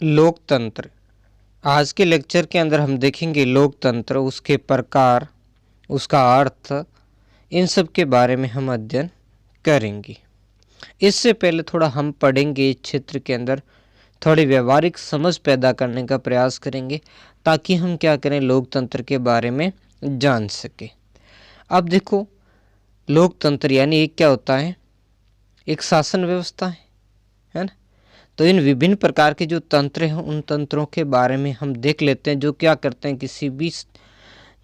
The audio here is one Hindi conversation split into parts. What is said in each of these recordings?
लोकतंत्र। आज के लेक्चर के अंदर हम देखेंगे लोकतंत्र, उसके प्रकार, उसका अर्थ, इन सब के बारे में हम अध्ययन करेंगे। इससे पहले थोड़ा हम पढ़ेंगे, इस क्षेत्र के अंदर थोड़ी व्यवहारिक समझ पैदा करने का प्रयास करेंगे ताकि हम क्या करें, लोकतंत्र के बारे में जान सके। अब देखो, लोकतंत्र यानी एक क्या होता है, एक शासन व्यवस्था है ना। तो इन विभिन्न प्रकार के जो तंत्र हैं उन तंत्रों के बारे में हम देख लेते हैं, जो क्या करते हैं, किसी भी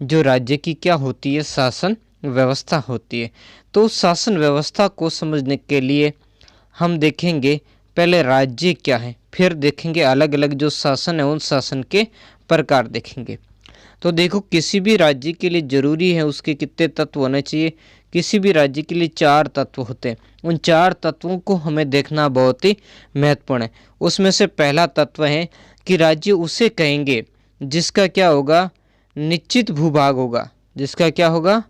जो राज्य की क्या होती है, शासन व्यवस्था होती है। तो उस शासन व्यवस्था को समझने के लिए हम देखेंगे पहले राज्य क्या है, फिर देखेंगे अलग अलग जो शासन है उन शासन के प्रकार देखेंगे। तो देखो, किसी भी राज्य के लिए जरूरी है उसके कितने तत्व होने चाहिए। किसी भी राज्य के लिए 4 तत्व होते हैं। उन 4 तत्वों को हमें देखना बहुत ही महत्वपूर्ण है। उसमें से पहला तत्व है कि राज्य उसे कहेंगे जिसका क्या होगा, निश्चित भूभाग होगा। जिसका क्या होगा,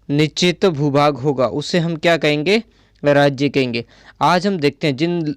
निश्चित भूभाग होगा, उसे हम क्या कहेंगे, राज्य कहेंगे। आज हम देखते हैं जिन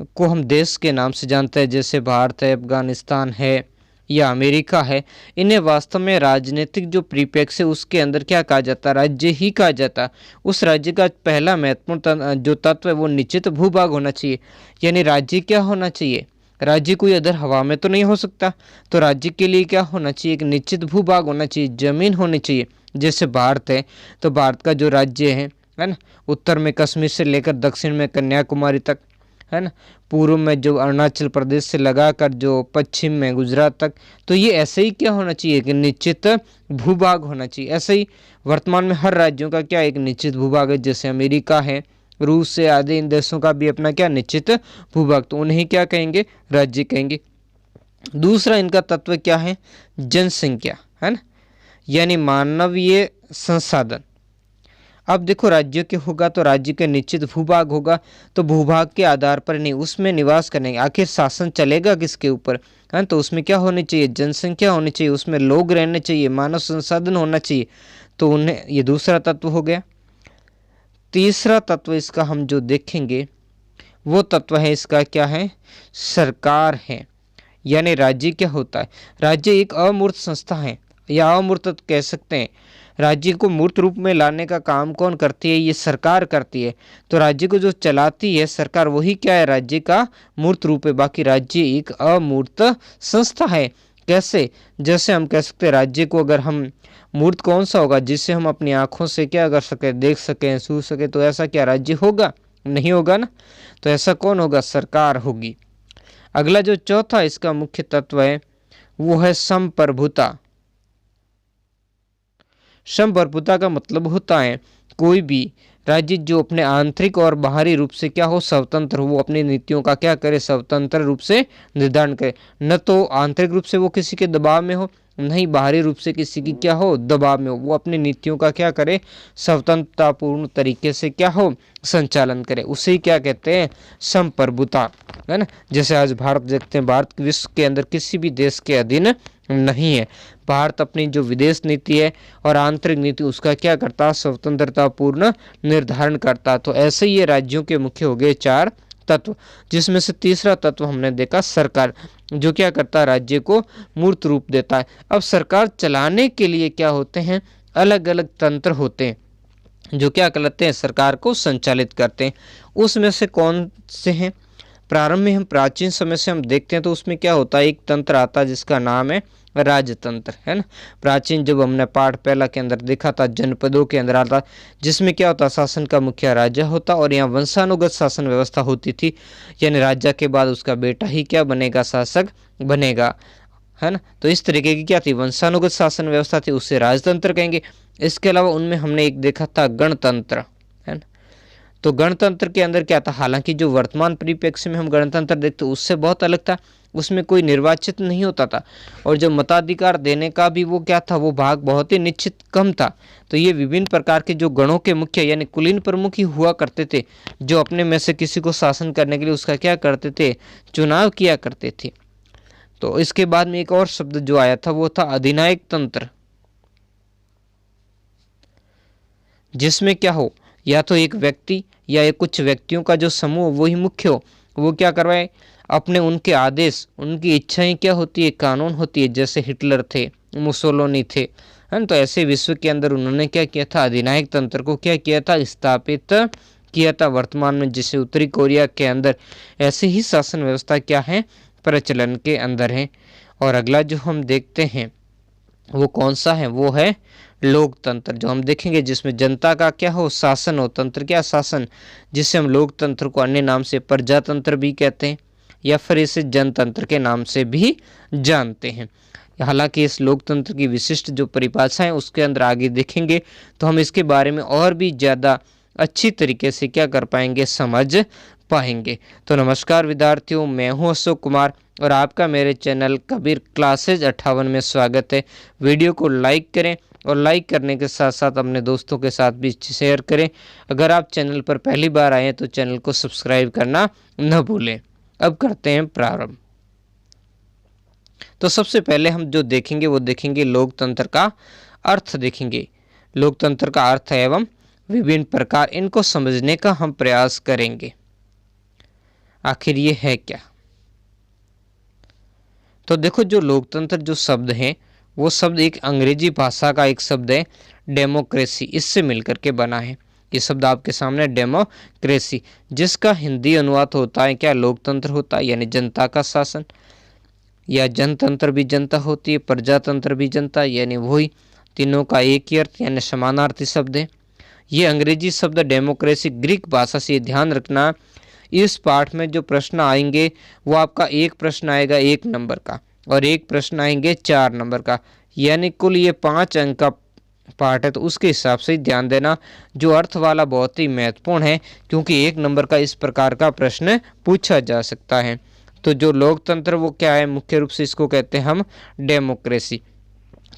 को हम देश के नाम से जानते हैं, जैसे भारत है, अफगानिस्तान है या अमेरिका है, इन्हें वास्तव में राजनीतिक जो परिप्रेक्ष्य है उसके अंदर क्या कहा जाता है, राज्य ही कहा जाता है। उस राज्य का पहला महत्वपूर्ण जो तत्व है वो निश्चित भूभाग होना चाहिए। यानी राज्य क्या होना चाहिए, राज्य कोई अदर हवा में तो नहीं हो सकता। तो राज्य के लिए क्या होना चाहिए, एक निश्चित भूभाग होना चाहिए, जमीन होनी चाहिए। जैसे भारत है तो भारत का जो राज्य है ना, उत्तर में कश्मीर से लेकर दक्षिण में कन्याकुमारी तक है ना, पूर्व में जो अरुणाचल प्रदेश से लगाकर जो पश्चिम में गुजरात तक। तो ये ऐसे ही क्या होना चाहिए कि निश्चित भूभाग होना चाहिए। ऐसे ही वर्तमान में हर राज्यों का क्या एक निश्चित भूभाग है। जैसे अमेरिका है, रूस से आदि, इन देशों का भी अपना क्या निश्चित भूभाग, तो उन्हें क्या कहेंगे, राज्य कहेंगे। दूसरा इनका तत्व क्या है, जनसंख्या है ना, यानी मानवीय संसाधन। अब देखो, राज्य के होगा तो राज्य के निश्चित भूभाग होगा, तो भूभाग के आधार पर नहीं, उसमें निवास करेंगे। आखिर शासन चलेगा किसके ऊपर है, तो उसमें क्या होनी चाहिए, जनसंख्या होनी चाहिए, उसमें लोग रहने चाहिए, मानव संसाधन होना चाहिए। तो उन्हें, ये दूसरा तत्व हो गया। तीसरा तत्व इसका हम जो देखेंगे वो तत्व है, इसका क्या है, सरकार है। यानी राज्य क्या होता है, राज्य एक अमूर्त संस्था है या अमूर्त कह सकते हैं। राज्य को मूर्त रूप में लाने का काम कौन करती है, ये सरकार करती है। तो राज्य को जो चलाती है सरकार, वही क्या है, राज्य का मूर्त रूप है। बाकी राज्य एक अमूर्त संस्था है। कैसे, जैसे हम कह सकते हैं राज्य को अगर हम, मूर्त कौन सा होगा, जिससे हम अपनी आंखों से क्या कर सके, देख सकें, छू सके, तो ऐसा क्या राज्य होगा, नहीं होगा ना। तो ऐसा कौन होगा, सरकार होगी। अगला जो चौथा इसका मुख्य तत्व है वो है संप्रभुता। संप्रभुता का मतलब होता है कोई भी राज्य जो अपने आंतरिक और बाहरी रूप से क्या हो, स्वतंत्र हो, वो अपनी नीतियों का क्या करे, स्वतंत्र रूप से निर्धारण करे। न तो आंतरिक रूप से वो किसी के दबाव में हो, नहीं बाहरी रूप से किसी की क्या हो, दबाव में हो। वो अपनी नीतियों का क्या करे, स्वतंत्रतापूर्ण तरीके से क्या हो, संचालन करे। उसे ही क्या कहते हैं, संप्रभुता है ना। जैसे आज भारत देखते हैं, भारत विश्व के अंदर किसी भी देश के अधीन नहीं है। भारत अपनी जो विदेश नीति है और आंतरिक नीति उसका क्या करता है, स्वतंत्रता पूर्ण निर्धारण करता। तो ऐसे ही ये राज्यों के मुख्य हो गए 4 तत्व, जिसमें से तीसरा तत्व हमने देखा सरकार, जो क्या करता है, राज्य को मूर्त रूप देता है। अब सरकार चलाने के लिए क्या होते हैं, अलग अलग तंत्र होते हैं जो क्या करते हैं, सरकार को संचालित करते हैं। उसमें से कौन से हैं, प्रारंभ में हम प्राचीन समय से हम देखते हैं तो उसमें क्या होता है, एक तंत्र आता है जिसका नाम है राजतंत्र है ना। प्राचीन जब हमने पाठ पहला के अंदर देखा था, जनपदों के अंदर आता, जिसमें क्या होता, शासन का मुखिया राजा होता और यहाँ वंशानुगत शासन व्यवस्था होती थी। यानी राजा के बाद उसका बेटा ही क्या बनेगा, शासक बनेगा है ना। तो इस तरीके की क्या थी, वंशानुगत शासन व्यवस्था थी, उससे राजतंत्र कहेंगे। इसके अलावा उनमें हमने एक देखा था गणतंत्र है ना। तो गणतंत्र के अंदर क्या था, हालांकि जो वर्तमान परिप्रेक्ष्य में हम गणतंत्र देखते उससे बहुत अलग था। उसमें कोई निर्वाचित नहीं होता था और जो मताधिकार देने का भी वो क्या था, वो भाग बहुत ही निश्चित कम था। तो ये विभिन्न प्रकार के जो गणों के मुख्य यानी कुलीन प्रमुख ही हुआ करते थे, जो अपने में से किसी को शासन करने के लिए उसका क्या करते थे, चुनाव किया करते थे। तो इसके बाद में एक और शब्द जो आया था वो था अधिनायक तंत्र, जिसमें क्या हो, या तो एक व्यक्ति या एक कुछ व्यक्तियों का जो समूह वही मुख्य हो, वो क्या करवाए, अपने उनके आदेश, उनकी इच्छाएं क्या होती है, कानून होती है। जैसे हिटलर थे, मुसोलिनी थे, है ना। तो ऐसे विश्व के अंदर उन्होंने क्या किया था, अधिनायक तंत्र को क्या किया था, स्थापित किया था। वर्तमान में जैसे उत्तरी कोरिया के अंदर ऐसे ही शासन व्यवस्था क्या है, प्रचलन के अंदर है। और अगला जो हम देखते हैं वो कौन सा है, वो है लोकतंत्र, जो हम देखेंगे जिसमें जनता का क्या हो, शासन हो। तंत्र क्या, शासन, जिसे हम लोकतंत्र को अन्य नाम से प्रजातंत्र भी कहते हैं या फिर इसे जनतंत्र के नाम से भी जानते हैं। हालांकि इस लोकतंत्र की विशिष्ट जो परिभाषा है उसके अंदर आगे देखेंगे तो हम इसके बारे में और भी ज़्यादा अच्छी तरीके से क्या कर पाएंगे, समझ पाएंगे। तो नमस्कार विद्यार्थियों, मैं हूं अशोक कुमार और आपका मेरे चैनल कबीर क्लासेज 58 में स्वागत है। वीडियो को लाइक करें और लाइक करने के साथ साथ अपने दोस्तों के साथ भी शेयर करें। अगर आप चैनल पर पहली बार आए हैं तो चैनल को सब्सक्राइब करना न भूलें। अब करते हैं प्रारंभ। तो सबसे पहले हम जो देखेंगे वो देखेंगे लोकतंत्र का अर्थ देखेंगे। लोकतंत्र का अर्थ एवं विभिन्न प्रकार, इनको समझने का हम प्रयास करेंगे। आखिर ये है क्या। तो देखो, जो लोकतंत्र जो शब्द है वो शब्द एक अंग्रेजी भाषा का एक शब्द है डेमोक्रेसी, इससे मिलकर के बना है। ये शब्द आपके सामने डेमोक्रेसी, जिसका हिंदी अनुवाद होता है क्या, लोकतंत्र होता है, यानी जनता का शासन। या जनतंत्र भी जनता होती है, प्रजातंत्र भी जनता, यानी वही, तीनों का एक ही अर्थ यानी समानार्थी शब्द है। ये अंग्रेजी शब्द डेमोक्रेसी ग्रीक भाषा से, ध्यान रखना इस पाठ में जो प्रश्न आएंगे वो आपका एक प्रश्न आएगा 1 नंबर का और एक प्रश्न आएंगे 4 नंबर का, यानी कुल ये 5 अंक का पाठ है। तो उसके हिसाब से ध्यान देना। जो अर्थ वाला बहुत ही महत्वपूर्ण है क्योंकि 1 नंबर का इस प्रकार का प्रश्न पूछा जा सकता है। तो जो लोकतंत्र वो क्या है, मुख्य रूप से इसको कहते हैं हम डेमोक्रेसी।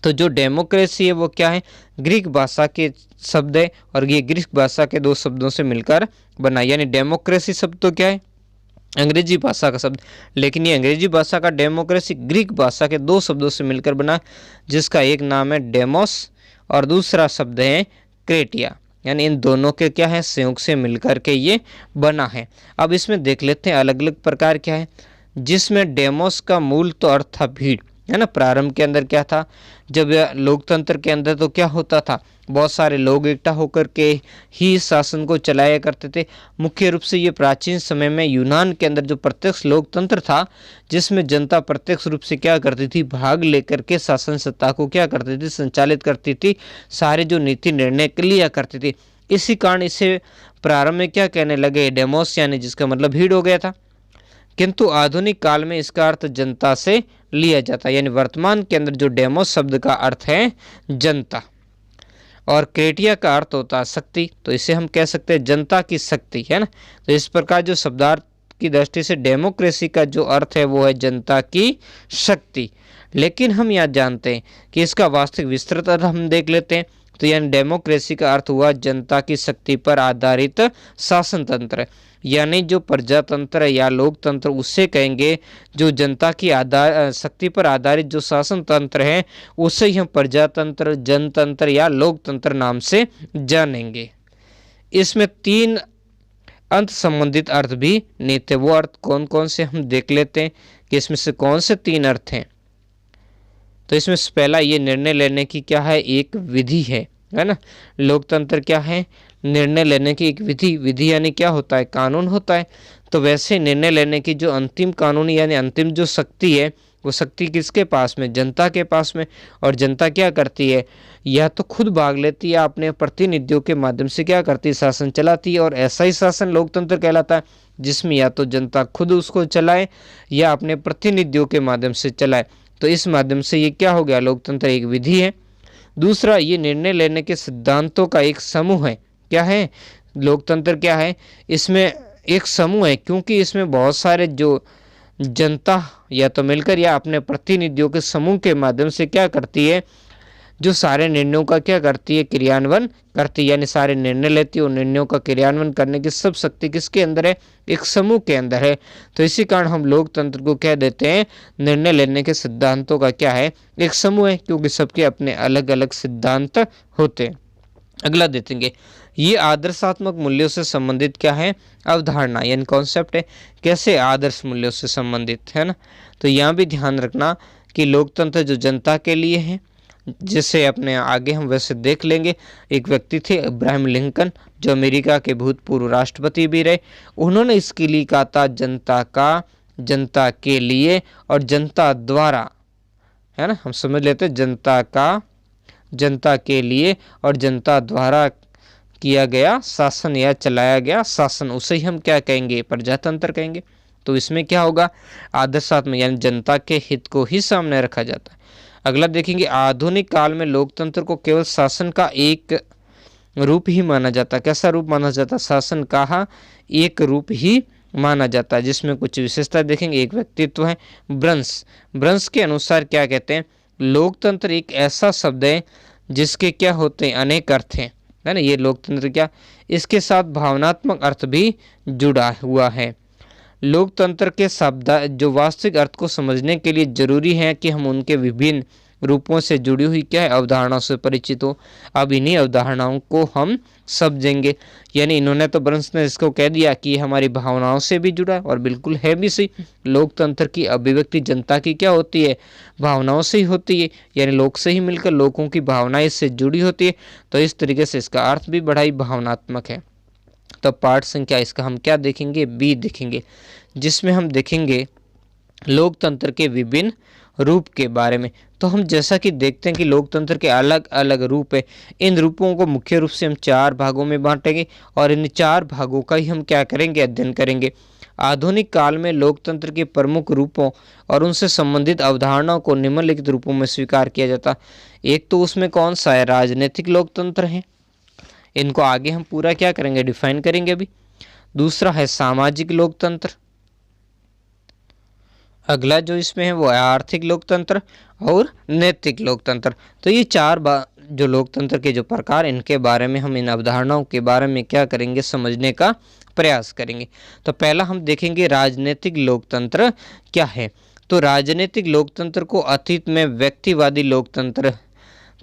तो जो डेमोक्रेसी है वो क्या है, ग्रीक भाषा के शब्द है और ये ग्रीक भाषा के 2 शब्दों से मिलकर बना, यानी डेमोक्रेसी शब्द तो क्या है, अंग्रेजी भाषा का शब्द, लेकिन ये अंग्रेजी भाषा का डेमोक्रेसी ग्रीक भाषा के 2 शब्दों से मिलकर बना, जिसका एक नाम है डेमोस और दूसरा शब्द है क्रेटिया, यानी इन दोनों के क्या है, संयोग से मिलकर के ये बना है। अब इसमें देख लेते हैं अलग अलग प्रकार क्या है। जिसमें डेमोस का मूल तो अर्थ था भीड़, है ना। प्रारंभ के अंदर क्या था, जब लोकतंत्र के अंदर तो क्या होता था, बहुत सारे लोग इकट्ठा होकर के ही शासन को चलाया करते थे। मुख्य रूप से ये प्राचीन समय में यूनान के अंदर जो प्रत्यक्ष लोकतंत्र था, जिसमें जनता प्रत्यक्ष रूप से क्या करती थी, भाग लेकर के शासन सत्ता को क्या करती थी, संचालित करती थी, सारे जो नीति निर्णय लिया करती थी। इसी कारण इसे प्रारंभ में क्या कहने लगे, डेमोस, यानी जिसका मतलब भीड़ हो गया था। किंतु आधुनिक काल में इसका अर्थ जनता से लिया जाता है, यानी वर्तमान के अंदर जो डेमोस शब्द का अर्थ है जनता और क्रेटिया का अर्थ होता है शक्ति। तो इसे हम कह सकते हैं जनता की शक्ति, है ना। तो इस प्रकार जो शब्दार्थ की दृष्टि से डेमोक्रेसी का जो अर्थ है वो है जनता की शक्ति। लेकिन हम यहाँ जानते हैं कि इसका वास्तविक विस्तृत अर्थ हम देख लेते हैं। तो यानी डेमोक्रेसी का अर्थ हुआ जनता की शक्ति पर आधारित शासन तंत्र, यानी जो प्रजातंत्र या लोकतंत्र उससे कहेंगे जो जनता की शक्ति पर आधारित जो शासन तंत्र है उसे ही हम प्रजातंत्र, जनतंत्र या लोकतंत्र नाम से जानेंगे। इसमें 3 अंत संबंधित अर्थ भी निहित है। वो अर्थ कौन कौन से हम देख लेते हैं कि इसमें से कौन से 3 अर्थ हैं। तो इसमें से पहला ये निर्णय लेने की क्या है, एक विधि है ना। लोकतंत्र क्या है, निर्णय लेने की एक विधि, विधि यानी क्या होता है, कानून होता है। तो वैसे निर्णय लेने की जो अंतिम कानून यानी अंतिम जो शक्ति है वो शक्ति किसके पास में, जनता के पास में। और जनता क्या करती है, या तो खुद भाग लेती है, अपने प्रतिनिधियों के माध्यम से क्या करती है, शासन चलाती है। और ऐसा ही शासन लोकतंत्र कहलाता है जिसमें या तो जनता खुद उसको चलाए या अपने प्रतिनिधियों के माध्यम से चलाए। तो इस माध्यम से ये क्या हो गया, लोकतंत्र एक विधि है। दूसरा, ये निर्णय लेने के सिद्धांतों का एक समूह है। क्या है, लोकतंत्र क्या है, इसमें एक समूह है, क्योंकि इसमें बहुत सारे जो जनता या तो मिलकर या अपने प्रतिनिधियों के समूह के माध्यम से क्या करती है, जो सारे निर्णयों का क्या करती है, क्रियान्वयन करती है, यानी सारे निर्णय लेती है। उन निर्णयों का क्रियान्वयन करने की सब शक्ति किसके अंदर है, एक समूह के अंदर है। तो इसी कारण हम लोकतंत्र को कह देते हैं निर्णय लेने के सिद्धांतों का क्या है, एक समूह है, क्योंकि सबके अपने अलग अलग सिद्धांत होते हैं। अगला देखेंगे, ये आदर्शात्मक मूल्यों से संबंधित क्या है, अवधारणा यानी कॉन्सेप्ट है। कैसे आदर्श मूल्यों से संबंधित है ना, तो यहाँ भी ध्यान रखना कि लोकतंत्र जो जनता के लिए है, जिसे अपने आगे हम वैसे देख लेंगे। एक व्यक्ति थे अब्राहम लिंकन, जो अमेरिका के भूतपूर्व राष्ट्रपति भी रहे। उन्होंने इसके लिए कहा था जनता का, जनता के लिए और जनता द्वारा, है ना, हम समझ लेते जनता का, जनता के लिए और जनता द्वारा किया गया शासन या चलाया गया शासन, उसे ही हम क्या कहेंगे, प्रजातंत्र कहेंगे। तो इसमें क्या होगा, आदर्शात्मक यानी जनता के हित को ही सामने रखा जाता है। अगला देखेंगे, आधुनिक काल में लोकतंत्र को केवल शासन का एक रूप ही माना जाता है। कैसा रूप माना जाता है, शासन का एक रूप ही माना जाता है, जिसमें कुछ विशेषता देखेंगे। एक व्यक्तित्व है ब्रंस के अनुसार क्या कहते हैं, लोकतंत्र एक ऐसा शब्द है जिसके क्या होते हैं, अनेक अर्थ हैं, है ना। ये लोकतंत्र क्या, इसके साथ भावनात्मक अर्थ भी जुड़ा हुआ है। लोकतंत्र के शब्द जो वास्तविक अर्थ को समझने के लिए जरूरी है कि हम उनके विभिन्न रूपों से जुड़ी हुई क्या है, अवधारणाओं से परिचित हो। अब इन्हीं अवधारणाओं को हम समझेंगे। यानी इन्होंने तो ब्रंस ने इसको कह दिया कि ये हमारी भावनाओं से भी जुड़ा है, और बिल्कुल है भी सही। लोकतंत्र की अभिव्यक्ति जनता की क्या होती है, भावनाओं से ही होती है, यानी लोग से ही मिलकर लोगों की भावनाएं इससे जुड़ी होती है। तो इस तरीके से इसका अर्थ भी बड़ा ही भावनात्मक है। तो पाठ संख्या इसका हम क्या देखेंगे, बी देखेंगे, जिसमें हम देखेंगे लोकतंत्र के विभिन्न रूप के बारे में। तो हम जैसा कि देखते हैं कि लोकतंत्र के अलग अलग रूप है। इन रूपों को मुख्य रूप से हम 4 भागों में बांटेंगे, और इन 4 भागों का ही हम क्या करेंगे, अध्ययन करेंगे। आधुनिक काल में लोकतंत्र के प्रमुख रूपों और उनसे संबंधित अवधारणाओं को निम्नलिखित रूपों में स्वीकार किया जाता। एक तो उसमें कौन सा है, राजनीतिक लोकतंत्र है, इनको आगे हम पूरा क्या करेंगे, डिफाइन करेंगे अभी। दूसरा है सामाजिक लोकतंत्र। अगला जो इसमें है वो है आर्थिक लोकतंत्र और नैतिक लोकतंत्र। तो ये 4 जो लोकतंत्र के जो प्रकार, इनके बारे में हम, इन अवधारणाओं के बारे में क्या करेंगे, समझने का प्रयास करेंगे। तो पहला हम देखेंगे राजनीतिक लोकतंत्र क्या है। तो राजनीतिक लोकतंत्र को अतीत में व्यक्तिवादी लोकतंत्र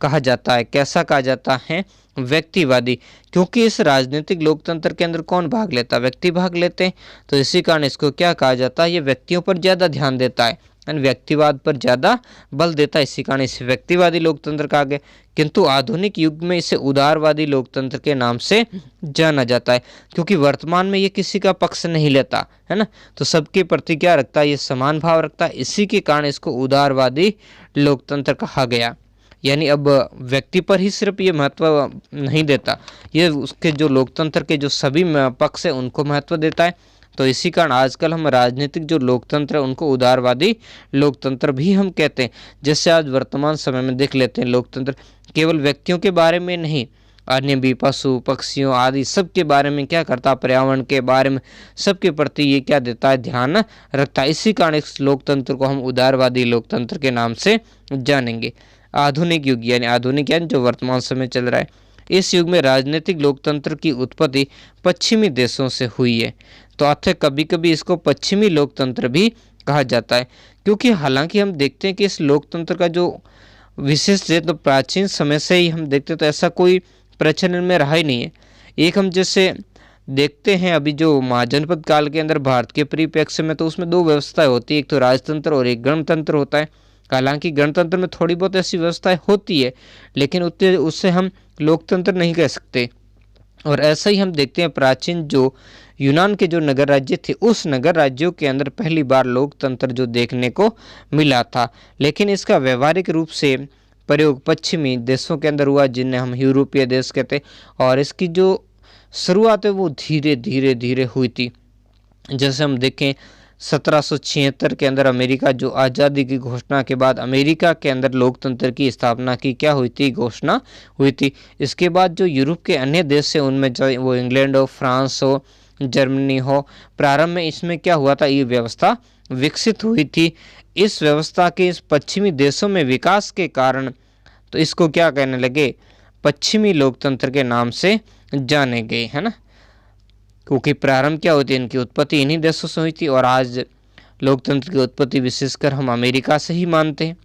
कहा जाता है। कैसा कहा जाता है, व्यक्तिवादी, क्योंकि इस राजनीतिक लोकतंत्र के अंदर कौन भाग लेता है, व्यक्ति भाग लेते हैं। तो इसी कारण इसको क्या कहा जाता है, ये व्यक्तियों पर ज़्यादा ध्यान देता है, व्यक्तिवाद पर ज़्यादा बल देता है, इसी कारण इसे व्यक्तिवादी लोकतंत्र कहा गया। किंतु आधुनिक युग में इसे उदारवादी लोकतंत्र के नाम से जाना जाता है, क्योंकि वर्तमान में ये किसी का पक्ष नहीं लेता, है ना। तो सबके प्रति क्या रखता है, ये समान भाव रखता है, इसी के कारण इसको उदारवादी लोकतंत्र कहा गया। यानी अब व्यक्ति पर ही सिर्फ ये महत्व नहीं देता, ये उसके जो लोकतंत्र के जो सभी पक्ष है उनको महत्व देता है। तो इसी कारण आजकल हम राजनीतिक जो लोकतंत्र है उनको उदारवादी लोकतंत्र भी हम कहते हैं। जैसे आज वर्तमान समय में देख लेते हैं, लोकतंत्र केवल व्यक्तियों के बारे में नहीं, अन्य भी पशु पक्षियों आदि सब के बारे में क्या करता, पर्यावरण के बारे में सबके प्रति ये क्या देता है, ध्यान रखता है। इसी कारण इस लोकतंत्र को हम उदारवादी लोकतंत्र के नाम से जानेंगे। आधुनिक युग यानी जो वर्तमान समय चल रहा है, इस युग में राजनीतिक लोकतंत्र की उत्पत्ति पश्चिमी देशों से हुई है। तो अतः कभी कभी इसको पश्चिमी लोकतंत्र भी कहा जाता है, क्योंकि हालांकि हम देखते हैं कि इस लोकतंत्र का जो विशेष है, तो प्राचीन समय से ही हम देखते तो ऐसा कोई प्रचलन में रहा ही नहीं है। एक हम जैसे देखते हैं अभी जो महाजनपद काल के अंदर भारत के परिप्रेक्ष्य में, तो उसमें 2 व्यवस्थाएं होती है, एक तो राजतंत्र और एक गणतंत्र होता है। हालांकि गणतंत्र में थोड़ी बहुत ऐसी व्यवस्थाएं होती है, लेकिन उतने उससे हम लोकतंत्र नहीं कह सकते। और ऐसा ही हम देखते हैं प्राचीन जो यूनान के जो नगर राज्य थे, उस नगर राज्यों के अंदर पहली बार लोकतंत्र जो देखने को मिला था, लेकिन इसका व्यवहारिक रूप से प्रयोग पश्चिमी देशों के अंदर हुआ, जिन्हें हम यूरोपीय देश कहते हैं। और इसकी जो शुरुआत है वो धीरे धीरे हुई थी। जैसे हम देखें 1776 के अंदर अमेरिका जो आज़ादी की घोषणा के बाद अमेरिका के अंदर लोकतंत्र की स्थापना की क्या हुई थी, घोषणा हुई थी। इसके बाद जो यूरोप के अन्य देश है उनमें चाहे वो इंग्लैंड हो, फ्रांस हो, जर्मनी हो, प्रारंभ में इसमें क्या हुआ था, ये व्यवस्था विकसित हुई थी। इस व्यवस्था के इस पश्चिमी देशों में विकास के कारण तो इसको क्या कहने लगे, पश्चिमी लोकतंत्र के नाम से जाने गए, है ना। क्योंकि प्रारंभ क्या होती है, इनकी उत्पत्ति इन्हीं देशों से हुई थी, और आज लोकतंत्र की उत्पत्ति विशेषकर हम अमेरिका से ही मानते हैं।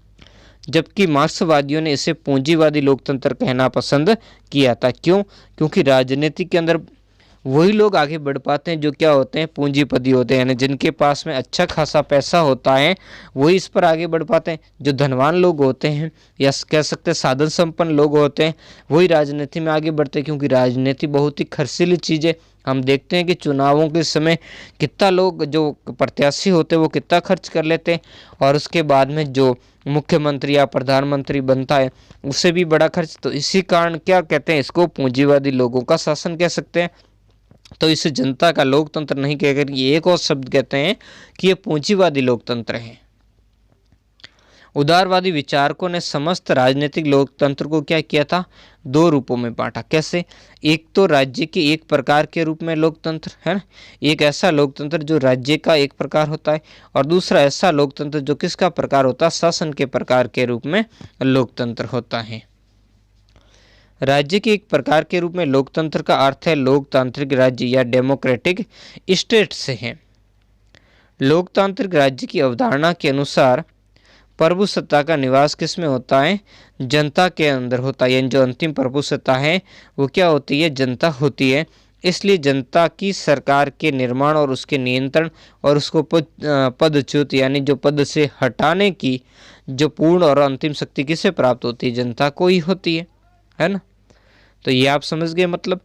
जबकि मार्क्सवादियों ने इसे पूंजीवादी लोकतंत्र कहना पसंद किया था। क्यों? क्योंकि राजनीति के अंदर वही लोग आगे बढ़ पाते हैं जो क्या होते हैं, पूंजीपति होते हैं, यानी जिनके पास में अच्छा खासा पैसा होता है वही इस पर आगे बढ़ पाते हैं। जो धनवान लोग होते हैं या कह सकते हैं साधन संपन्न लोग होते हैं वही राजनीति में आगे बढ़ते हैं, क्योंकि राजनीति बहुत ही खर्चीली चीज़ है। हम देखते हैं कि चुनावों के समय कितना लोग जो प्रत्याशी होते हैं वो कितना खर्च कर लेते हैं, और उसके बाद में जो मुख्यमंत्री या प्रधानमंत्री बनता है उससे भी बड़ा खर्च। तो इसी कारण क्या कहते हैं, इसको पूंजीवादी लोगों का शासन कह सकते हैं। तो इसे जनता का लोकतंत्र नहीं कहकर ये एक और शब्द कहते हैं कि ये पूंजीवादी लोकतंत्र है। उदारवादी विचारकों ने समस्त राजनीतिक लोकतंत्र को क्या किया था, दो रूपों में बांटा। कैसे? एक तो राज्य के एक प्रकार के रूप में लोकतंत्र है ना, एक ऐसा लोकतंत्र जो राज्य का एक प्रकार होता है, और दूसरा ऐसा लोकतंत्र जो किसका प्रकार होता है, शासन के प्रकार के रूप में लोकतंत्र होता है। राज्य के एक प्रकार के रूप में लोकतंत्र का अर्थ है लोकतांत्रिक राज्य या डेमोक्रेटिक स्टेट से है। लोकतांत्रिक राज्य की अवधारणा के अनुसार प्रभु सत्ता का निवास किस में होता है, जनता के अंदर होता है, यानी जो अंतिम प्रभु सत्ता है वो क्या होती है, जनता होती है। इसलिए जनता की सरकार के निर्माण और उसके नियंत्रण और उसको पदच्युत यानी जो पद से हटाने की जो पूर्ण और अंतिम शक्ति किसे प्राप्त होती है, जनता को ही होती है ना। तो ये आप समझ गए मतलब।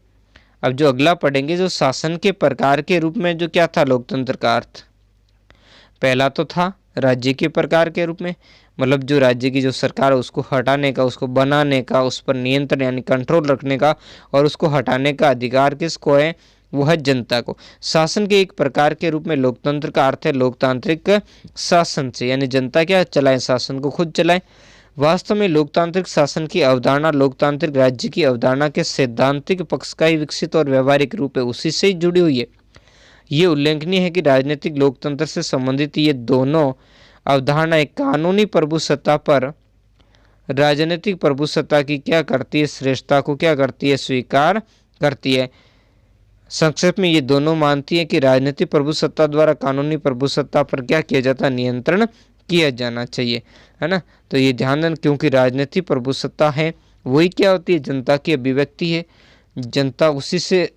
अब जो अगला पढ़ेंगे, जो शासन के प्रकार के रूप में जो क्या था लोकतंत्र का अर्थ, पहला तो था राज्य के प्रकार के रूप में, मतलब जो राज्य की जो सरकार है उसको हटाने का, उसको बनाने का, उस पर नियंत्रण यानी कंट्रोल रखने का और उसको हटाने का अधिकार किसको है, वो है जनता को। शासन के एक प्रकार के रूप में लोकतंत्र का अर्थ है लोकतांत्रिक शासन से, यानी जनता क्या चलाए, शासन को खुद चलाए। वास्तव में लोकतांत्रिक शासन की अवधारणा लोकतांत्रिक राज्य की अवधारणा के सैद्धांतिक पक्ष का ही विकसित और व्यवहारिक रूप है, उसी से ही जुड़ी हुई है। ये उल्लेखनीय है कि राजनीतिक लोकतंत्र से संबंधित ये दोनों अवधारणाएं कानूनी प्रभुसत्ता पर राजनीतिक प्रभुसत्ता की क्या करती है, श्रेष्ठता को क्या करती है, स्वीकार करती है। संक्षेप में ये दोनों मानती है कि राजनीतिक प्रभुसत्ता द्वारा कानूनी प्रभुसत्ता पर क्या किया जाता है, नियंत्रण किया जाना चाहिए, है ना। तो ये ध्यान दें, क्योंकि राजनीतिक प्रभुसत्ता है वही क्या होती है, जनता की अभिव्यक्ति है, जनता उसी से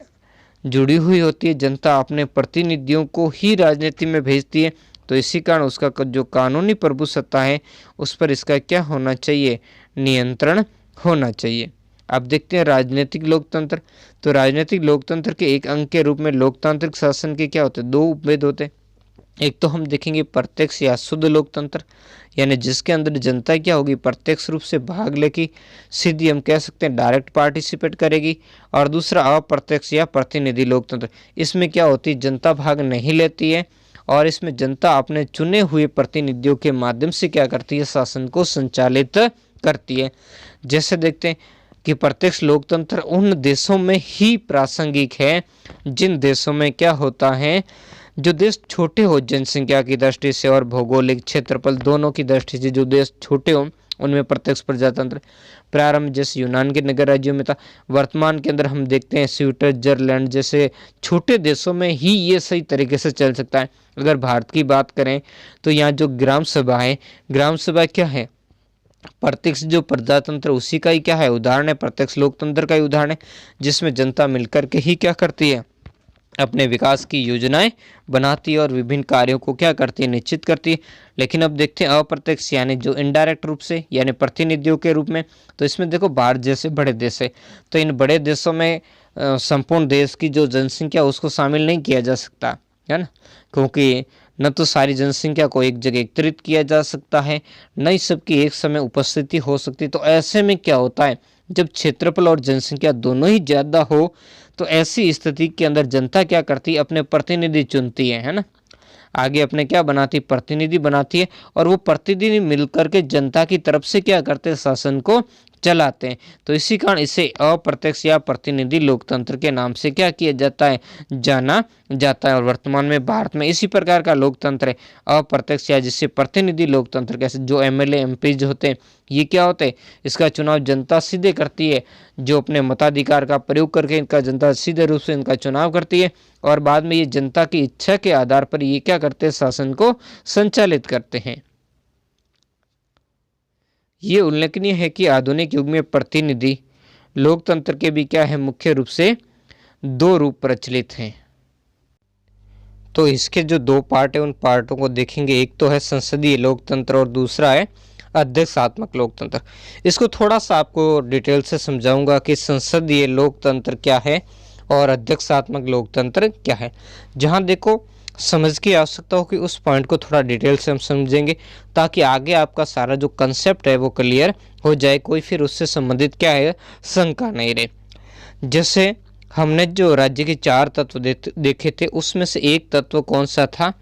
जुड़ी हुई होती है, जनता अपने प्रतिनिधियों को ही राजनीति में भेजती है। तो इसी कारण उसका जो कानूनी प्रभुसत्ता है उस पर इसका क्या होना चाहिए, नियंत्रण होना चाहिए। अब देखते हैं राजनीतिक लोकतंत्र। तो राजनीतिक लोकतंत्र के एक अंग के रूप में लोकतांत्रिक शासन के क्या होते हैं, दो उपभेद होते हैं। एक तो हम देखेंगे प्रत्यक्ष या शुद्ध लोकतंत्र, यानी जिसके अंदर जनता क्या होगी, प्रत्यक्ष रूप से भाग लेगी, सीधी हम कह सकते हैं डायरेक्ट पार्टिसिपेट करेगी। और दूसरा अप्रत्यक्ष या प्रतिनिधि लोकतंत्र, इसमें क्या होती है, जनता भाग नहीं लेती है और इसमें जनता अपने चुने हुए प्रतिनिधियों के माध्यम से क्या करती है, शासन को संचालित करती है। जैसे देखते हैं कि प्रत्यक्ष लोकतंत्र उन देशों में ही प्रासंगिक है जिन देशों में क्या होता है, जो देश छोटे हो जनसंख्या की दृष्टि से और भौगोलिक क्षेत्रफल दोनों की दृष्टि से, जो देश छोटे हो उनमें प्रत्यक्ष प्रजातंत्र प्रारंभ जैसे यूनान के नगर राज्यों में था। वर्तमान के अंदर हम देखते हैं स्विट्जरलैंड जैसे छोटे देशों में ही ये सही तरीके से चल सकता है। अगर भारत की बात करें तो यहाँ जो ग्राम सभा है, ग्राम सभा क्या है, प्रत्यक्ष जो प्रजातंत्र उसी का ही क्या है, उदाहरण है, प्रत्यक्ष लोकतंत्र का ही उदाहरण है, जिसमें जनता मिलकर के ही क्या करती है, अपने विकास की योजनाएं बनाती है और विभिन्न कार्यों को क्या करती है, निश्चित करती है। लेकिन अब देखते हैं अप्रत्यक्ष यानी जो इनडायरेक्ट रूप से यानी प्रतिनिधियों के रूप में। तो इसमें देखो भारत जैसे बड़े देश है, तो इन बड़े देशों में संपूर्ण देश की जो जनसंख्या उसको शामिल नहीं किया जा सकता है ना, क्योंकि न तो सारी जनसंख्या को एक जगह एकत्रित किया जा सकता है, न ही सबकी एक समय उपस्थिति हो सकती। तो ऐसे में क्या होता है, जब क्षेत्रफल और जनसंख्या दोनों ही ज़्यादा हो तो ऐसी स्थिति के अंदर जनता क्या करती है, अपने प्रतिनिधि चुनती है ना, आगे अपने क्या बनाती है, प्रतिनिधि बनाती है, और वो प्रतिनिधि मिलकर के जनता की तरफ से क्या करते हैं, शासन को चलाते हैं। तो इसी कारण इसे अप्रत्यक्ष या प्रतिनिधि लोकतंत्र के नाम से क्या किया जाता है, जाना जाता है। और वर्तमान में भारत में इसी प्रकार का लोकतंत्र है, अप्रत्यक्ष या जिससे प्रतिनिधि लोकतंत्र, कैसे जो एमएलए एमपी होते हैं ये क्या होते हैं, इसका चुनाव जनता सीधे करती है, जो अपने मताधिकार का प्रयोग करके इनका जनता सीधे रूप से इनका चुनाव करती है, और बाद में ये जनता की इच्छा के आधार पर ये क्या करते हैं, शासन को संचालित करते हैं। ये उल्लेखनीय है कि आधुनिक युग में प्रतिनिधि लोकतंत्र के भी क्या है, मुख्य रूप से दो रूप प्रचलित हैं। तो इसके जो दो पार्ट है उन पार्टों को देखेंगे। एक तो है संसदीय लोकतंत्र और दूसरा है अध्यक्षात्मक लोकतंत्र। इसको थोड़ा सा आपको डिटेल से समझाऊंगा कि संसदीय लोकतंत्र क्या है और अध्यक्षात्मक लोकतंत्र क्या है। जहां देखो समझ की आवश्यकता हो कि उस पॉइंट को थोड़ा डिटेल से हम समझेंगे ताकि आगे आपका सारा जो कंसेप्ट है वो क्लियर हो जाए, कोई फिर उससे संबंधित क्या है शंका नहीं रहे। जैसे हमने जो राज्य के चार तत्व देखे थे उसमें से एक तत्व कौन सा था,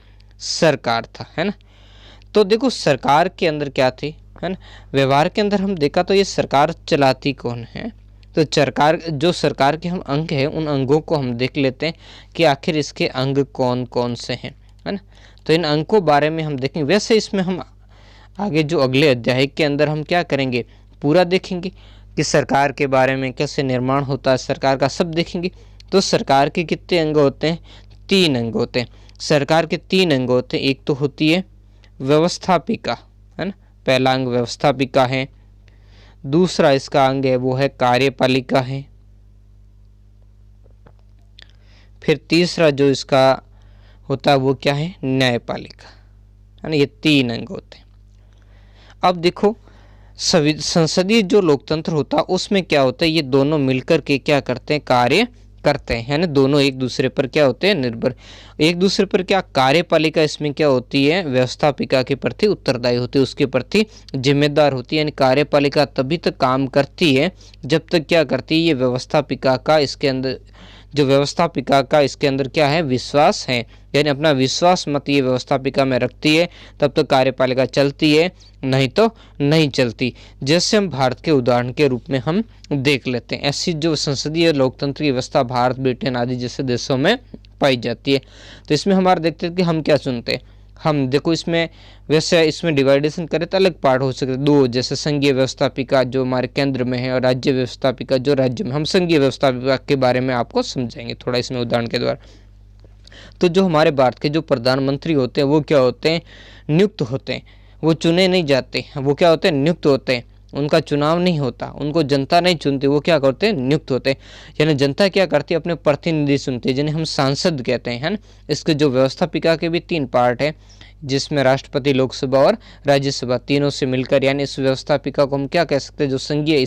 सरकार था, है ना। तो देखो सरकार के अंदर क्या थी, है ना, व्यवहार के अंदर हम देखा तो ये सरकार चलाती कौन है। तो सरकार के हम अंग हैं उन अंगों को हम देख लेते हैं कि आखिर इसके अंग कौन कौन से हैं, है ना। तो इन अंग को बारे में हम देखेंगे। वैसे इसमें हम आगे जो अगले अध्याय के अंदर हम क्या करेंगे, पूरा देखेंगे कि सरकार के बारे में कैसे निर्माण होता है सरकार का, सब देखेंगे। तो सरकार के कितने अंग होते हैं, 3 अंग होते हैं। सरकार के 3 अंग होते हैं। एक तो होती है व्यवस्थापिका, है ना, पहला अंग व्यवस्थापिका है। दूसरा इसका अंग है वो है कार्यपालिका है। फिर तीसरा जो इसका होता है वो क्या है, न्यायपालिका, है ना। ये 3 अंग होते हैं। अब देखो संसदीय जो लोकतंत्र होता है उसमें क्या होता है, ये दोनों मिलकर के क्या करते हैं, कार्य करते हैं, है ना। दोनों एक दूसरे पर क्या होते हैं, निर्भर, एक दूसरे पर क्या। कार्यपालिका इसमें क्या होती है, व्यवस्थापिका के प्रति उत्तरदायी होती है, उसके प्रति जिम्मेदार होती है। यानी कार्यपालिका तभी तक काम करती है जब तक क्या करती है, ये व्यवस्थापिका का इसके अंदर इसके अंदर क्या है, विश्वास है। यानी अपना विश्वास मत ये व्यवस्थापिका में रखती है तब तक कार्यपालिका चलती है, नहीं तो नहीं चलती। जैसे हम भारत के उदाहरण के रूप में हम देख लेते हैं, ऐसी जो संसदीय लोकतंत्र की व्यवस्था भारत, ब्रिटेन आदि जैसे देशों में पाई जाती है। तो इसमें हमारे देखते हैं कि हम क्या चुनते हैं। हम देखो इसमें वैसे इसमें डिवाइडेशन करें तो अलग पार्ट हो सकते हैं दो, जैसे संघीय व्यवस्थापिका जो हमारे केंद्र में है और राज्य व्यवस्थापिका जो राज्य में। हम संघीय व्यवस्थापिका के बारे में आपको समझाएंगे थोड़ा इसमें उदाहरण के द्वारा। तो जो हमारे भारत के जो प्रधानमंत्री होते हैं वो क्या होते हैं, नियुक्त होते हैं। वो चुने नहीं जाते, वो क्या होते हैं, नियुक्त होते हैं। उनका चुनाव नहीं होता, उनको जनता नहीं चुनती, वो क्या करते हैं, नियुक्त होते हैं। यानी जनता क्या करती है, अपने प्रतिनिधि चुनती है जिन्हें हम सांसद कहते हैं, है ना। इसके जो व्यवस्थापिका के भी 3 पार्ट है जिसमें राष्ट्रपति, लोकसभा और राज्यसभा तीनों से मिलकर, यानी इस व्यवस्थापिका को हम क्या कह सकते हैं, जो संघीय,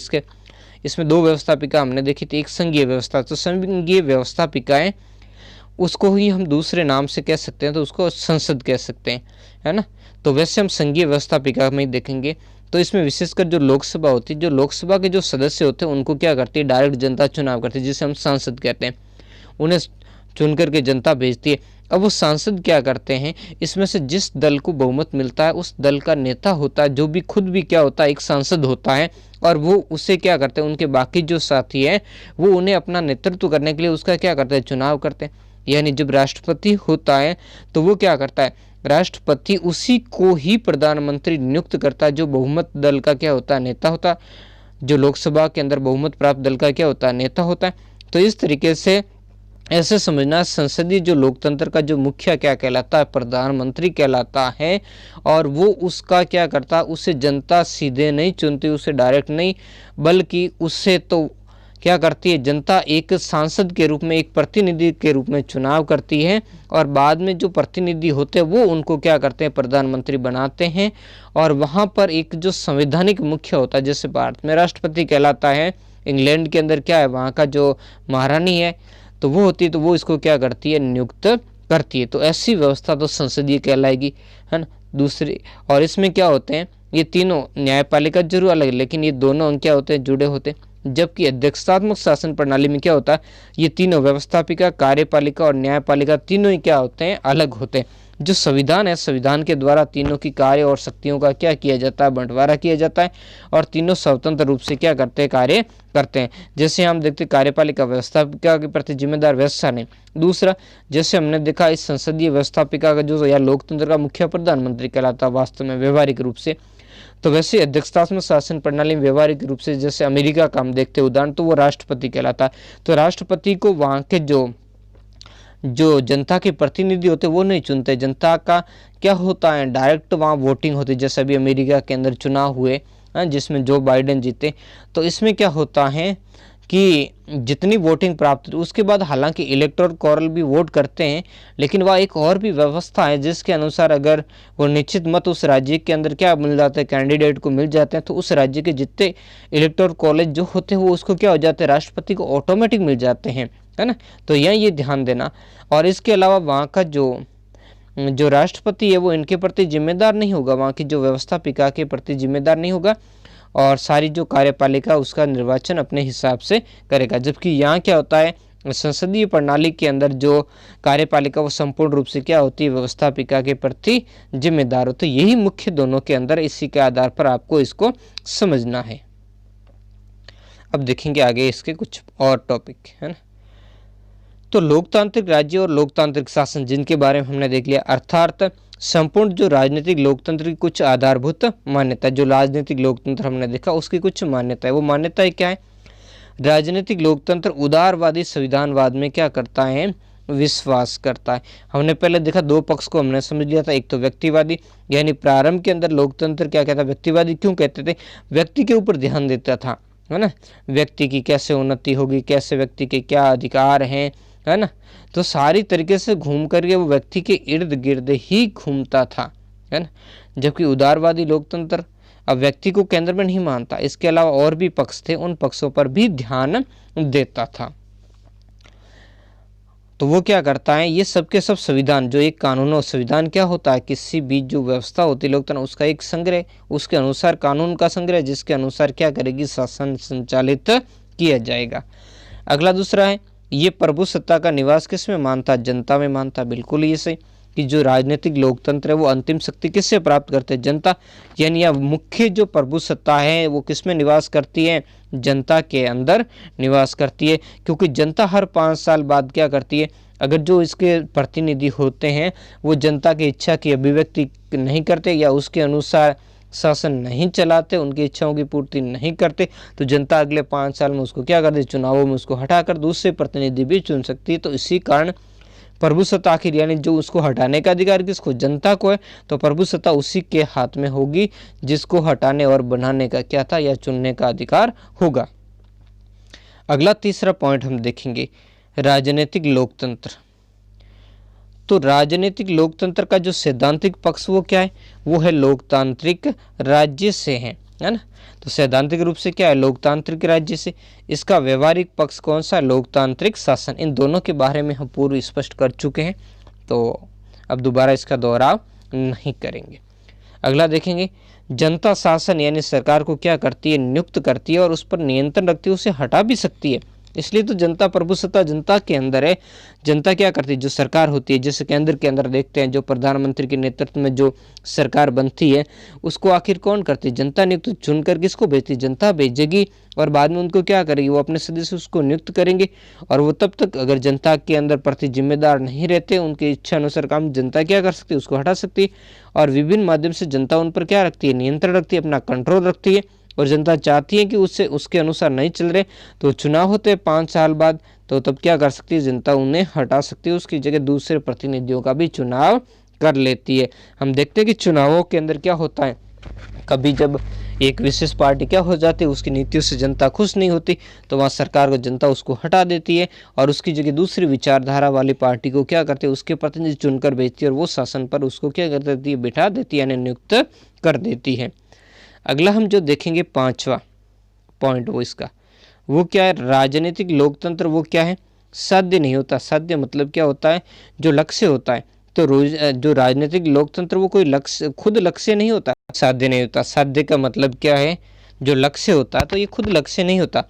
इसमें 2 व्यवस्थापिका हमने देखी थी, एक संघीय व्यवस्था। तो संघीय व्यवस्थापिकाएं उसको ही हम दूसरे नाम से कह सकते हैं, तो उसको संसद कह सकते हैं, है ना। तो वैसे हम संघीय व्यवस्थापिका में देखेंगे तो इसमें विशेषकर जो लोकसभा होती है, जो लोकसभा के जो सदस्य होते हैं उनको क्या करती है, डायरेक्ट जनता चुनाव करती है, जिसे हम सांसद कहते हैं। उन्हें चुन करके जनता भेजती है। अब वो सांसद क्या करते हैं, इसमें से जिस दल को बहुमत मिलता है उस दल का नेता होता है, जो भी खुद भी क्या होता है, एक सांसद होता है। और वो उसे क्या करते हैं, उनके बाकी जो साथी हैं वो उन्हें अपना नेतृत्व करने के लिए उसका क्या करते हैं, चुनाव करते हैं। यानी जब राष्ट्रपति होता है तो वो क्या करता है, राष्ट्रपति उसी को ही प्रधानमंत्री नियुक्त करता है जो बहुमत दल का क्या होता है, नेता होता है, जो लोकसभा के अंदर बहुमत प्राप्त दल का क्या होता है, नेता होता है। तो इस तरीके से ऐसे समझना, संसदीय जो लोकतंत्र का जो मुखिया क्या कहलाता है, प्रधानमंत्री कहलाता है। और वो उसका क्या करता है, उसे जनता सीधे नहीं चुनती, उसे डायरेक्ट नहीं, बल्कि उससे तो क्या करती है, जनता एक सांसद के रूप में, एक प्रतिनिधि के रूप में चुनाव करती है। और बाद में जो प्रतिनिधि होते हैं वो उनको क्या करते हैं, प्रधानमंत्री बनाते हैं। और वहाँ पर एक जो संवैधानिक मुखिया होता है, जैसे भारत में राष्ट्रपति कहलाता है, इंग्लैंड के अंदर क्या है, वहाँ का जो महारानी है तो वो होती है, तो वो इसको क्या करती है, नियुक्त करती है। तो ऐसी व्यवस्था तो संसदीय कहलाएगी, है ना। दूसरी, और इसमें क्या होते हैं, ये तीनों, न्यायपालिका जरूर अलग है लेकिन ये दोनों अंग क्या होते हैं, जुड़े होते हैं। जबकि अध्यक्षात्मक शासन प्रणाली में क्या होता है, ये तीनों व्यवस्थापिका, कार्यपालिका और न्यायपालिका तीनों ही क्या होते हैं, अलग होते हैं। जो संविधान है, संविधान के द्वारा तीनों की कार्य और शक्तियों का क्या किया जाता है, बंटवारा किया जाता है। और तीनों स्वतंत्र रूप से क्या करते हैं, कार्य करते हैं। जैसे हम देखते हैं कार्यपालिका व्यवस्थापिका के प्रति जिम्मेदार व्यवस्था नहीं। दूसरा, जैसे हमने देखा इस संसदीय व्यवस्थापिका का जो या लोकतंत्र का मुखिया प्रधानमंत्री कहलाता है वास्तव में व्यवहारिक रूप से। तो वैसे अध्यक्षतात्मक शासन प्रणाली में व्यवहारिक रूप से जैसे अमेरिका का हम देखते हैं उदाहरण, तो वो राष्ट्रपति कहलाता है। तो राष्ट्रपति को वहाँ के जो जनता के प्रतिनिधि होते वो नहीं चुनते, जनता का क्या होता है, डायरेक्ट वहाँ वोटिंग होती है। जैसे अभी अमेरिका के अंदर चुनाव हुए जिसमें जो बाइडेन जीते। तो इसमें क्या होता है कि जितनी वोटिंग प्राप्त हुई उसके बाद हालांकि इलेक्टोरल कॉलेज भी वोट करते हैं, लेकिन वह एक और भी व्यवस्था है जिसके अनुसार अगर वो निश्चित मत उस राज्य के अंदर क्या मिल जाते हैं, कैंडिडेट को मिल जाते हैं, तो उस राज्य के जितने इलेक्टोरल कॉलेज जो होते हैं वो उसको क्या हो जाते हैं, राष्ट्रपति को ऑटोमेटिक मिल जाते हैं, है ना। तो यहाँ ये ध्यान देना। और इसके अलावा वहाँ का जो राष्ट्रपति है वो इनके प्रति जिम्मेदार नहीं होगा, वहाँ की जो व्यवस्थापिका के प्रति जिम्मेदार नहीं होगा, और सारी जो कार्यपालिका उसका निर्वाचन अपने हिसाब से करेगा। जबकि यहाँ क्या होता है, संसदीय प्रणाली के अंदर जो कार्यपालिका वो संपूर्ण रूप से क्या होती है, व्यवस्थापिका के प्रति जिम्मेदार हो। तो यही मुख्य दोनों के अंदर, इसी के आधार पर आपको इसको समझना है। अब देखेंगे आगे इसके कुछ और टॉपिक, है ना। तो लोकतांत्रिक राज्य और लोकतांत्रिक शासन जिनके बारे में हमने देख लिया, अर्थात संपूर्ण जो राजनीतिक लोकतंत्र की कुछ आधारभूत मान्यता, जो राजनीतिक लोकतंत्र हमने देखा उसकी कुछ मान्यता है। वो मान्यताएं क्या है, राजनीतिक लोकतंत्र उदारवादी संविधानवाद में क्या करता है, विश्वास करता है। हमने पहले देखा दो पक्ष को हमने समझ लिया था, एक तो व्यक्तिवादी, यानी प्रारंभ के अंदर लोकतंत्र क्या कहता, व्यक्तिवादी क्यों कहते थे, व्यक्ति के ऊपर ध्यान देता था, है ना, व्यक्ति की कैसे उन्नति होगी, कैसे व्यक्ति के क्या अधिकार हैं, है ना। तो सारी तरीके से घूम करके वो व्यक्ति के इर्द गिर्द ही घूमता था, है ना। जबकि उदारवादी लोकतंत्र अब व्यक्ति को केंद्र में नहीं मानता, इसके अलावा और भी पक्ष थे, उन पक्षों पर भी ध्यान देता था। तो वो क्या करता है, ये सबके सब संविधान, जो एक कानून और संविधान क्या होता है, किसी भी जो व्यवस्था होती है लोकतंत्र उसका एक संग्रह, उसके अनुसार कानून का संग्रह, जिसके अनुसार क्या करेगी, शासन संचालित किया जाएगा। अगला दूसरा है, ये प्रभुसत्ता का निवास किस में मानता, जनता में मानता। बिल्कुल ये सही कि जो राजनीतिक लोकतंत्र है वो अंतिम शक्ति किससे प्राप्त करते हैं, जनता, यानी यह मुख्य जो प्रभुसत्ता है वो किस में निवास करती है, जनता के अंदर निवास करती है। क्योंकि जनता हर 5 साल बाद क्या करती है, अगर जो इसके प्रतिनिधि होते हैं वो जनता की इच्छा की अभिव्यक्ति नहीं करते या उसके अनुसार शासन नहीं चलाते, उनकी इच्छाओं की पूर्ति नहीं करते, तो जनता अगले 5 साल में उसको क्या कर दे, चुनावों में उसको हटाकर दूसरे प्रतिनिधि भी चुन सकती है। तो इसी कारण प्रभुसत्ता आखिर यानी जो उसको हटाने का अधिकार किसको, जनता को है, तो प्रभुसत्ता उसी के हाथ में होगी जिसको हटाने और बनाने का क्या था, या चुनने का अधिकार होगा। अगला तीसरा पॉइंट हम देखेंगे, राजनीतिक लोकतंत्र। तो राजनीतिक लोकतंत्र का जो सैद्धांतिक पक्ष वो क्या है, वो है लोकतांत्रिक राज्य से है ना। तो सैद्धांतिक रूप से क्या है, लोकतांत्रिक राज्य से। इसका व्यवहारिक पक्ष कौन सा, लोकतांत्रिक शासन। इन दोनों के बारे में हम पूर्व स्पष्ट कर चुके हैं, तो अब दोबारा इसका दोहराव नहीं करेंगे। अगला देखेंगे, जनता शासन यानी सरकार को क्या करती है, नियुक्त करती है और उस पर नियंत्रण रखती है, उसे हटा भी सकती है। इसलिए तो जनता प्रभुसत्ता जनता के अंदर है। जनता क्या करती है, जो सरकार होती है, जैसे केंद्र के अंदर देखते हैं जो प्रधानमंत्री के नेतृत्व में जो सरकार बनती है उसको आखिर कौन करती है, जनता नियुक्त चुनकर किसको भेजती है, जनता भेजेगी, और बाद में उनको क्या करेगी, वो अपने सदस्य उसको नियुक्त करेंगे, और वो तब तक अगर जनता के अंदर प्रति जिम्मेदार नहीं रहते, उनकी इच्छा अनुसार काम जनता क्या कर सकती है, उसको हटा सकती है। और विभिन्न माध्यम से जनता उन पर क्या रखती है, नियंत्रण रखती है, अपना कंट्रोल रखती है। और जनता चाहती है कि उससे उसके अनुसार नहीं चल रहे तो चुनाव होते हैं 5 साल बाद, तो तब क्या कर सकती है, जनता उन्हें हटा सकती है, उसकी जगह दूसरे प्रतिनिधियों का भी चुनाव कर लेती है। हम देखते हैं कि चुनावों के अंदर क्या होता है, कभी जब एक विशेष पार्टी क्या हो जाती है, उसकी नीतियों से जनता खुश नहीं होती, तो वहाँ सरकार को जनता उसको हटा देती है और उसकी जगह दूसरी विचारधारा वाली पार्टी को क्या करते हैं, उसके प्रतिनिधि चुनकर भेजती है और वो शासन पर उसको क्या कर देती है, बिठा देती है, यानी नियुक्त कर देती है। अगला हम जो देखेंगे 5वां पॉइंट वो क्या है, राजनीतिक लोकतंत्र वो क्या है, साध्य नहीं होता। साध्य मतलब क्या होता है, जो लक्ष्य होता है। तो जो राजनीतिक लोकतंत्र वो कोई लक्ष्य, खुद लक्ष्य नहीं होता, साध्य नहीं होता। साध्य का मतलब क्या है, जो लक्ष्य होता है, तो ये खुद लक्ष्य नहीं होता,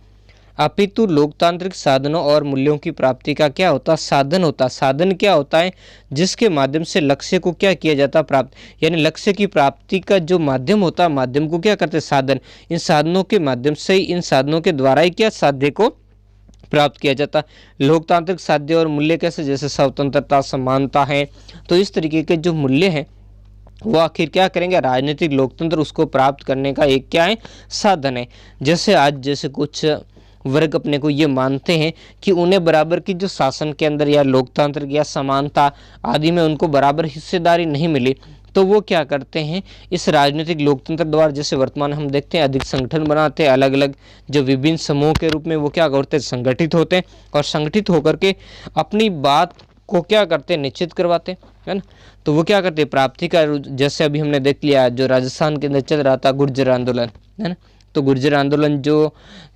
अपितु लोकतांत्रिक साधनों और मूल्यों की प्राप्ति का क्या होता, साधन होता। साधन क्या होता है, जिसके माध्यम से लक्ष्य को क्या किया जाता, प्राप्त, यानी लक्ष्य की प्राप्ति का जो माध्यम होता है, माध्यम को क्या करते, साधन। इन साधनों के माध्यम से, इन साधनों के द्वारा ही क्या साध्य को प्राप्त किया जाता। लोकतांत्रिक साध्य और मूल्य कैसे, जैसे स्वतंत्रता, समानता है, तो इस तरीके के जो मूल्य हैं वो आखिर क्या करेंगे, राजनीतिक लोकतंत्र उसको प्राप्त करने का एक क्या है, साधन है। जैसे आज जैसे कुछ वर्ग अपने को ये मानते हैं कि उन्हें बराबर की जो शासन के अंदर या लोकतांत्रिक या समानता आदि में उनको बराबर हिस्सेदारी नहीं मिली, तो वो क्या करते हैं, इस राजनीतिक लोकतंत्र द्वारा जैसे वर्तमान हम देखते हैं अधिक संगठन बनाते हैं, अलग अलग जो विभिन्न समूह के रूप में वो क्या करते हैं, संगठित होते हैं, और संगठित होकर के अपनी बात को क्या करते हैं, निश्चित करवाते हैं, है ना। तो वो क्या करते हैं, प्राप्ति का, जैसे अभी हमने देख लिया जो राजस्थान के अंदर चल रहा था गुर्जर आंदोलन, है ना। तो गुर्जर आंदोलन जो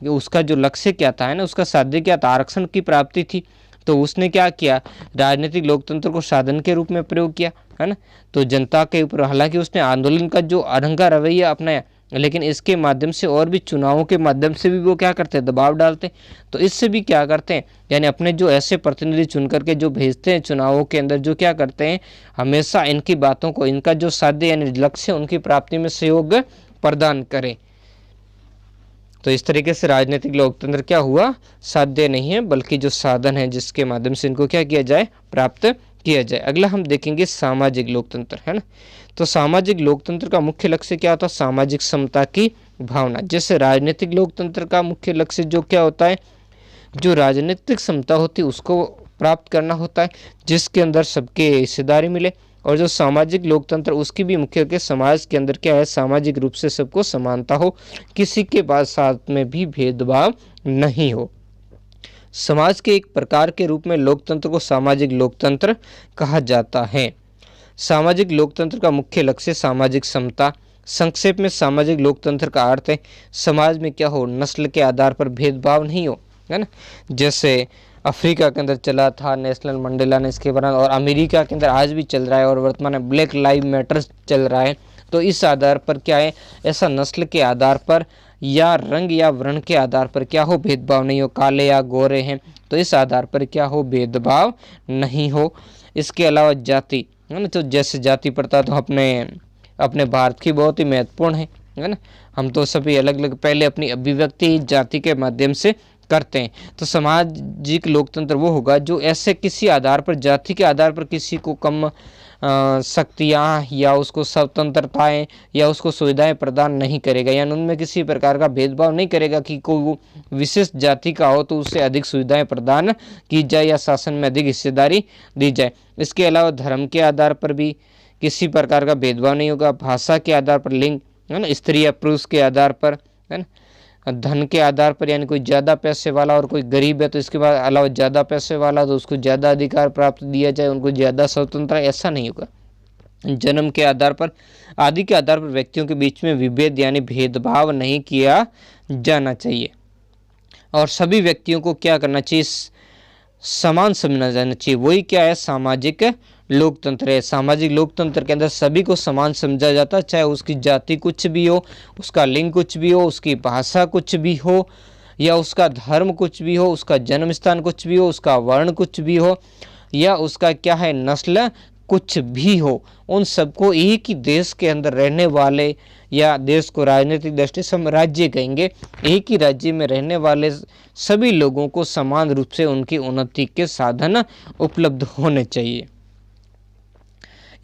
उसका जो लक्ष्य क्या था, है ना, उसका साध्य क्या था, आरक्षण की प्राप्ति थी। तो उसने क्या किया, राजनीतिक लोकतंत्र को साधन के रूप में प्रयोग किया, है ना। तो जनता के ऊपर, हालांकि उसने आंदोलन का जो अड़ंगा रवैया अपनाया, लेकिन इसके माध्यम से और भी चुनावों के माध्यम से भी वो क्या करते हैं, दबाव डालते हैं। तो इससे भी क्या करते हैं, यानी अपने जो ऐसे प्रतिनिधि चुन करके जो भेजते हैं चुनावों के अंदर, जो क्या करते हैं, हमेशा इनकी बातों को, इनका जो साध्य यानी लक्ष्य, उनकी प्राप्ति में सहयोग प्रदान करें। तो इस तरीके से राजनीतिक लोकतंत्र क्या हुआ, साध्य नहीं है बल्कि जो साधन है जिसके माध्यम से इनको क्या किया जाए, प्राप्त किया जाए। अगला हम देखेंगे सामाजिक लोकतंत्र, है ना। तो सामाजिक लोकतंत्र का मुख्य लक्ष्य क्या होता है, सामाजिक समता की भावना। जैसे राजनीतिक लोकतंत्र का मुख्य लक्ष्य जो क्या होता है, जो राजनीतिक समता होती है उसको प्राप्त करना होता है, जिसके अंदर सबके हिस्सेदारी मिले। और जो सामाजिक लोकतंत्र उसकी भी मुख्य के समाज के अंदर क्या है, सामाजिक रूप से सबको समानता हो, किसी के बाद साथ में भी भेदभाव नहीं हो। समाज के एक प्रकार के रूप में लोकतंत्र को सामाजिक लोकतंत्र कहा जाता है। सामाजिक लोकतंत्र का मुख्य लक्ष्य सामाजिक समता। संक्षेप में सामाजिक लोकतंत्र का अर्थ है समाज में क्या हो, नस्ल के आधार पर भेदभाव नहीं हो, है ना। जैसे अफ्रीका के अंदर चला था नेशनल मंडेला ने इसके बना, और अमेरिका के अंदर आज भी चल रहा है, और वर्तमान में ब्लैक लाइव मैटर चल रहा है। तो इस आधार पर क्या है, ऐसा नस्ल के आधार पर या रंग या वर्ण के आधार पर क्या हो, भेदभाव नहीं हो, काले या गोरे हैं तो इस आधार पर क्या हो, भेदभाव नहीं हो। इसके अलावा जाति, है ना, तो जैसे जाति प्रथा तो अपने भारत की बहुत ही महत्वपूर्ण है ना। हम तो सभी अलग अलग पहले अपनी अभिव्यक्ति जाति के माध्यम से करते हैं। तो सामाजिक लोकतंत्र वो होगा जो ऐसे किसी आधार पर, जाति के आधार पर किसी को कम शक्तियाँ या उसको स्वतंत्रताएं या उसको सुविधाएं प्रदान नहीं करेगा, यानी उनमें किसी प्रकार का भेदभाव नहीं करेगा कि कोई वो विशेष जाति का हो तो उससे अधिक सुविधाएं प्रदान की जाए या शासन में अधिक हिस्सेदारी दी जाए। इसके अलावा धर्म के आधार पर भी किसी प्रकार का भेदभाव नहीं होगा, भाषा के आधार पर, लिंग, है ना, स्त्री या पुरुष के आधार पर, है ना, धन के आधार पर, यानी कोई ज़्यादा पैसे वाला और कोई गरीब है तो इसके बाद अलावा ज़्यादा पैसे वाला तो उसको ज़्यादा अधिकार प्राप्त दिया जाए, उनको ज़्यादा स्वतंत्रता, ऐसा नहीं होगा। जन्म के आधार पर आदि के आधार पर व्यक्तियों के बीच में विभेद यानी भेदभाव नहीं किया जाना चाहिए, और सभी व्यक्तियों को क्या करना चाहिए, समान समझना जाना चाहिए। वही क्या है, सामाजिक लोकतंत्र है। सामाजिक लोकतंत्र के अंदर सभी को समान समझा जाता है, चाहे उसकी जाति कुछ भी हो, उसका लिंग कुछ भी हो, उसकी भाषा कुछ भी हो, या उसका धर्म कुछ भी हो, उसका जन्म स्थान कुछ भी हो, उसका वर्ण कुछ भी हो, या उसका क्या है, नस्ल कुछ भी हो। उन सबको एक ही देश के अंदर रहने वाले, या देश को राजनीतिक दृष्टि से हम राज्य कहेंगे, एक ही राज्य में रहने वाले सभी लोगों को समान रूप से उनकी उन्नति के साधन उपलब्ध होने चाहिए।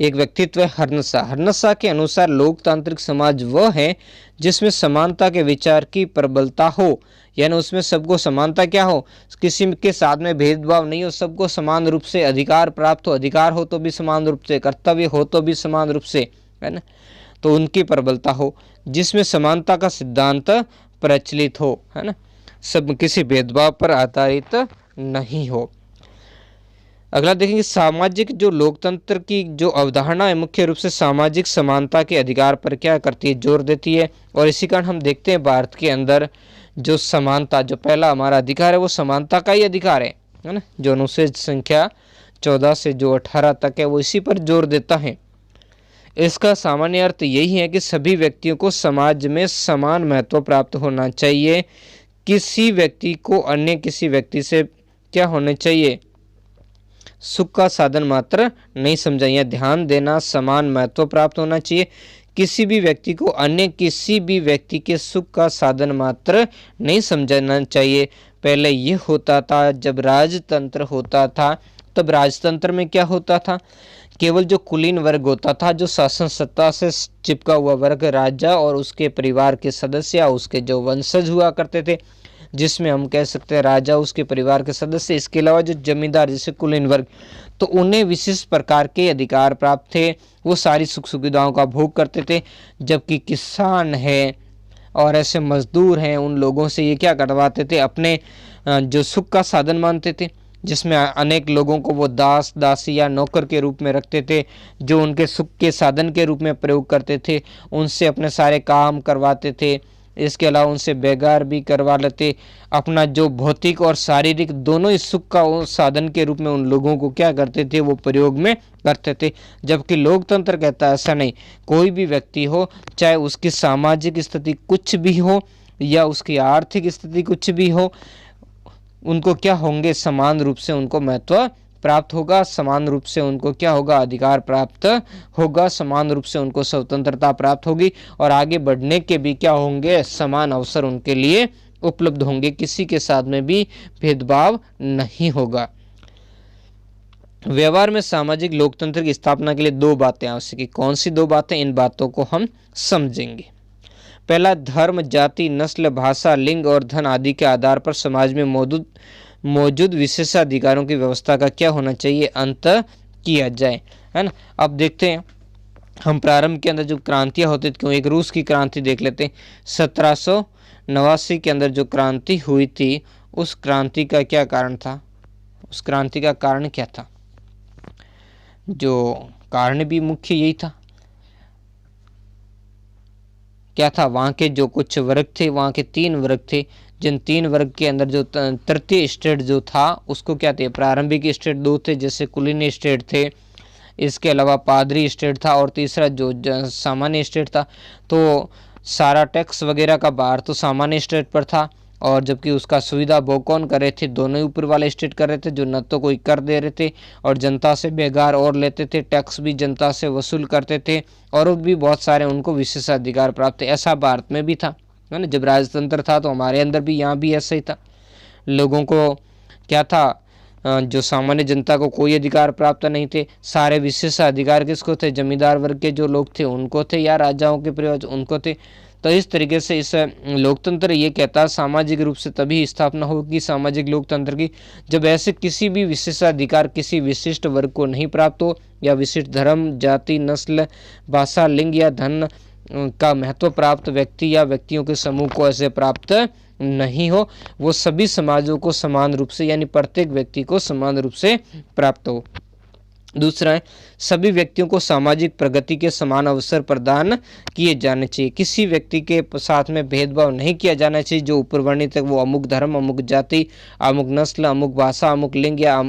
एक व्यक्तित्व है हर्नसा। हर्नसा के अनुसार लोकतांत्रिक समाज वह है जिसमें समानता के विचार की प्रबलता हो, यानी उसमें सबको समानता क्या हो, किसी के साथ में भेदभाव नहीं हो, सबको समान रूप से अधिकार प्राप्त हो, अधिकार हो तो भी समान रूप से, कर्तव्य हो तो भी समान रूप से, है ना, तो उनकी प्रबलता हो, जिसमें समानता का सिद्धांत प्रचलित हो, है ना, सब किसी भेदभाव पर आधारित नहीं हो। अगला देखेंगे सामाजिक जो लोकतंत्र की जो अवधारणा है मुख्य रूप से सामाजिक समानता के अधिकार पर क्या करती है, जोर देती है। और इसी कारण हम देखते हैं भारत के अंदर जो समानता, जो पहला हमारा अधिकार है वो समानता का ही अधिकार है ना, जो अनुच्छेद संख्या 14 से जो 18 तक है वो इसी पर जोर देता है। इसका सामान्य अर्थ यही है कि सभी व्यक्तियों को समाज में समान महत्व प्राप्त होना चाहिए, किसी व्यक्ति को अन्य किसी व्यक्ति से क्या होने चाहिए, सुख का साधन मात्र नहीं समझा, या ध्यान देना, समान महत्व प्राप्त होना चाहिए, किसी भी व्यक्ति को अन्य किसी भी व्यक्ति के सुख का साधन मात्र नहीं समझना चाहिए। पहले ये होता था जब राजतंत्र होता था, तब राजतंत्र में क्या होता था, केवल जो कुलीन वर्ग होता था, जो शासन सत्ता से चिपका हुआ वर्ग, राजा और उसके परिवार के सदस्य, उसके जो वंशज हुआ करते थे, जिसमें हम कह सकते हैं राजा, उसके परिवार के सदस्य, इसके अलावा जो जमींदार जैसे कुलीन वर्ग, तो उन्हें विशेष प्रकार के अधिकार प्राप्त थे, वो सारी सुख सुविधाओं का भोग करते थे। जबकि किसान है और ऐसे मजदूर हैं, उन लोगों से ये क्या करवाते थे, अपने जो सुख का साधन मानते थे, जिसमें अनेक लोगों को वो दास दासी या नौकर के रूप में रखते थे, जो उनके सुख के साधन के रूप में प्रयोग करते थे, उनसे अपने सारे काम करवाते थे। इसके अलावा उनसे बेगार भी करवा लेते, अपना जो भौतिक और शारीरिक दोनों ही सुख का साधन के रूप में उन लोगों को क्या करते थे, वो प्रयोग में करते थे। जबकि लोकतंत्र कहता है ऐसा नहीं, कोई भी व्यक्ति हो, चाहे उसकी सामाजिक स्थिति कुछ भी हो या उसकी आर्थिक स्थिति कुछ भी हो, उनको क्या होंगे, समान रूप से उनको महत्व प्राप्त होगा, समान रूप से उनको क्या होगा, अधिकार प्राप्त होगा, समान रूप से उनको स्वतंत्रता प्राप्त होगी और आगे बढ़ने के भी क्या होंगे, समान अवसर उनके लिए उपलब्ध होंगे, किसी के साथ में भी भेदभाव नहीं होगा। व्यवहार में सामाजिक लोकतंत्र की स्थापना के लिए दो बातें आवश्यक है। कौन सी दो बातें, इन बातों को हम समझेंगे। पहला, धर्म, जाति, नस्ल, भाषा, लिंग और धन आदि के आधार पर समाज में मौजूद विशेषाधिकारों की व्यवस्था का क्या होना चाहिए, अंत किया जाए, है ना। अब देखते हैं हम प्रारंभ के अंदर जो क्रांतियां होती थी, एक रूस की क्रांति देख लेते हैं। 1789 के अंदर जो क्रांति हुई थी, उस क्रांति का क्या कारण था, उस क्रांति का कारण क्या था, जो कारण भी मुख्य यही था, क्या था, वहाँ के जो कुछ वर्ग थे, वहाँ के 3 वर्ग थे, जिन 3 वर्ग के अंदर जो तृतीय स्टेट जो था उसको क्या थे, प्रारंभिक स्टेट 2 थे, जैसे कुलीन स्टेट थे, इसके अलावा पादरी स्टेट था, और तीसरा जो सामान्य स्टेट था। तो सारा टैक्स वगैरह का भार तो सामान्य स्टेट पर था, और जबकि उसका सुविधा भोग कौन कर रहे थे, दोनों ही ऊपर वाले स्टेट कर रहे थे, जो न तो कोई कर दे रहे थे और जनता से बेगार और लेते थे, टैक्स भी जनता से वसूल करते थे, और भी बहुत सारे उनको विशेषाधिकार प्राप्त थे। ऐसा भारत में भी था, है ना। जब राजतंत्र था तो हमारे अंदर भी, यहाँ भी ऐसा ही था। लोगों को क्या था, जो सामान्य जनता को कोई अधिकार प्राप्त नहीं थे। सारे विशेषाधिकार किसको थे, जमींदार वर्ग के जो लोग थे उनको थे, या राजाओं के परिवार उनको थे। तो इस तरीके से इस लोकतंत्र ये कहता है सामाजिक रूप से तभी स्थापना होगी सामाजिक लोकतंत्र की, जब ऐसे किसी भी विशेषाधिकार किसी विशिष्ट वर्ग को नहीं प्राप्त हो, या विशिष्ट धर्म, जाति, नस्ल, भाषा, लिंग या धन का महत्व प्राप्त व्यक्ति या व्यक्तियों के समूह को ऐसे प्राप्त नहीं हो, वो सभी समाजों को समान रूप से, यानी प्रत्येक व्यक्ति को समान रूप से प्राप्त हो। दूसरा है, सभी व्यक्तियों को सामाजिक प्रगति के समान अवसर प्रदान किए जाने चाहिए। किसी व्यक्ति के साथ में भेदभाव नहीं किया जाना चाहिए, जो ऊपर वर्णित है, वो अमुक धर्म, अमुक जाति, अमुक नस्ल, अमुक भाषा, अमुक लिंग, या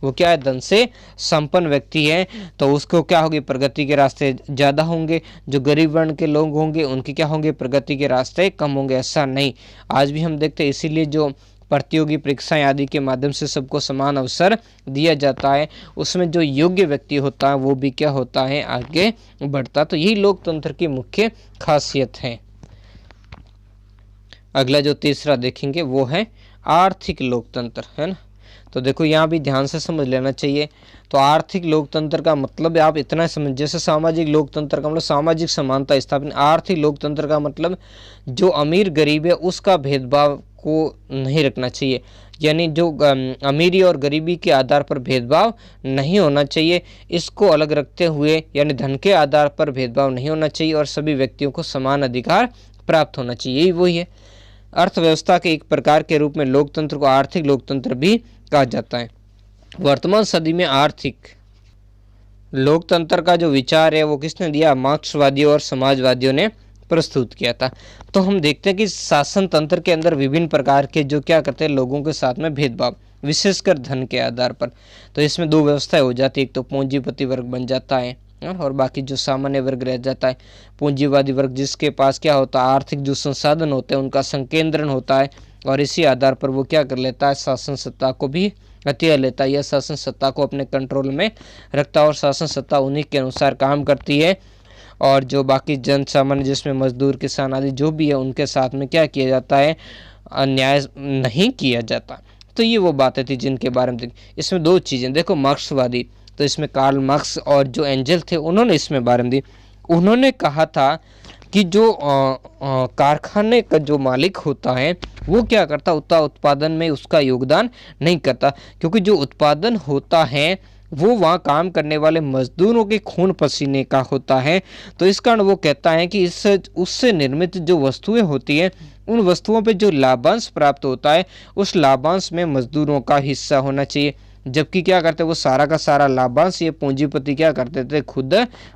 वो क्या है, धन से संपन्न व्यक्ति है, तो उसको क्या होगी, प्रगति के रास्ते ज़्यादा होंगे। जो गरीब वर्ण के लोग होंगे उनके क्या होंगे, प्रगति के रास्ते कम होंगे। ऐसा नहीं, आज भी हम देखते हैं, इसीलिए जो प्रतियोगी परीक्षाएं आदि के माध्यम से सबको समान अवसर दिया जाता है, उसमें जो योग्य व्यक्ति होता है वो भी क्या होता है, आगे बढ़ता। तो यही लोकतंत्र की मुख्य खासियत है। अगला जो तीसरा देखेंगे वो है आर्थिक लोकतंत्र, है ना। तो देखो यहाँ भी ध्यान से समझ लेना चाहिए। तो आर्थिक लोकतंत्र का मतलब आप इतना समझ, जैसे सामाजिक लोकतंत्र का मतलब सामाजिक समानता स्थापित, आर्थिक लोकतंत्र का मतलब जो अमीर गरीब है उसका भेदभाव को नहीं रखना चाहिए, यानी जो अमीरी और गरीबी के आधार पर भेदभाव नहीं होना चाहिए, इसको अलग रखते हुए, यानी धन के आधार पर भेदभाव नहीं होना चाहिए, और सभी व्यक्तियों को समान अधिकार प्राप्त होना चाहिए। यही वही है। अर्थव्यवस्था के एक प्रकार के रूप में लोकतंत्र को आर्थिक लोकतंत्र भी कहा जाता है। वर्तमान सदी में आर्थिक लोकतंत्र का जो विचार है वो किसने दिया, मार्क्सवादियों और समाजवादियों ने प्रस्तुत किया था। तो हम देखते हैं कि शासन तंत्र के अंदर विभिन्न प्रकार के जो क्या करते हैं, लोगों के साथ में भेदभाव, विशेषकर धन के आधार पर। तो इसमें दो व्यवस्थाएं हो जाती है, एक तो पूंजीपति वर्ग बन जाता है और बाकी जो सामान्य वर्ग रह जाता है। पूंजीवादी वर्ग जिसके पास क्या होता है, आर्थिक जो संसाधन होते हैं उनका संकेंद्रण होता है, और इसी आधार पर वो क्या कर लेता है, शासन सत्ता को भी हथिया लेता है, या शासन सत्ता को अपने कंट्रोल में रखता है, और शासन सत्ता उन्हीं के अनुसार काम करती है। और जो बाकी जन सामान्य जिसमें मजदूर, किसान आदि जो भी है, उनके साथ में क्या किया जाता है, अन्याय नहीं किया जाता। तो ये वो बातें थी जिनके बारे में इसमें दो चीज़ें देखो, मार्क्सवादी, तो इसमें कार्ल मार्क्स और जो एंजल थे उन्होंने इसमें बारे में दी। उन्होंने कहा था कि जो कारखाने का जो मालिक होता है वो क्या करता, उतना उत्पादन में उसका योगदान नहीं करता, क्योंकि जो उत्पादन होता है वो वहाँ काम करने वाले मजदूरों के खून पसीने का होता है। तो इस कारण वो कहता है कि इस उससे निर्मित जो वस्तुएं होती हैं उन वस्तुओं पे जो लाभांश प्राप्त होता है उस लाभांश में मजदूरों का हिस्सा होना चाहिए। जबकि क्या करते वो सारा का सारा लाभांश ये पूंजीपति क्या करते थे, खुद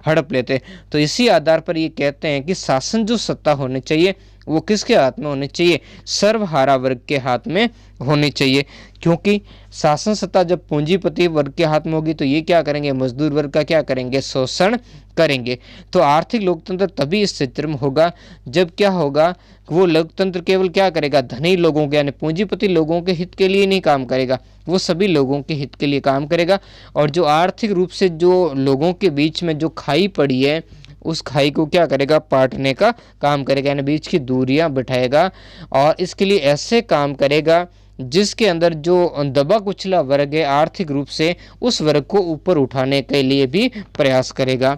हड़प लेते। तो इसी आधार पर ये कहते हैं कि शासन जो सत्ता होनी चाहिए वो किसके हाथ में होनी चाहिए, सर्वहारा वर्ग के हाथ में होनी चाहिए। क्योंकि शासन सत्ता जब पूंजीपति वर्ग के हाथ में होगी तो ये क्या करेंगे, मजदूर वर्ग का क्या करेंगे, शोषण करेंगे। तो आर्थिक लोकतंत्र तभी इस क्षेत्र में होगा जब क्या होगा, वो लोकतंत्र केवल क्या करेगा, धनी लोगों के यानी पूंजीपति लोगों के हित के लिए नहीं काम करेगा, वो सभी लोगों के हित के लिए काम करेगा। और जो आर्थिक रूप से जो लोगों के बीच में जो खाई पड़ी है उस खाई को क्या करेगा, पाटने का काम करेगा, यानी बीच की दूरियां बिठाएगा। और इसके लिए ऐसे काम करेगा जिसके अंदर जो दबा कुचला वर्ग है आर्थिक रूप से, उस वर्ग को ऊपर उठाने के लिए भी प्रयास करेगा।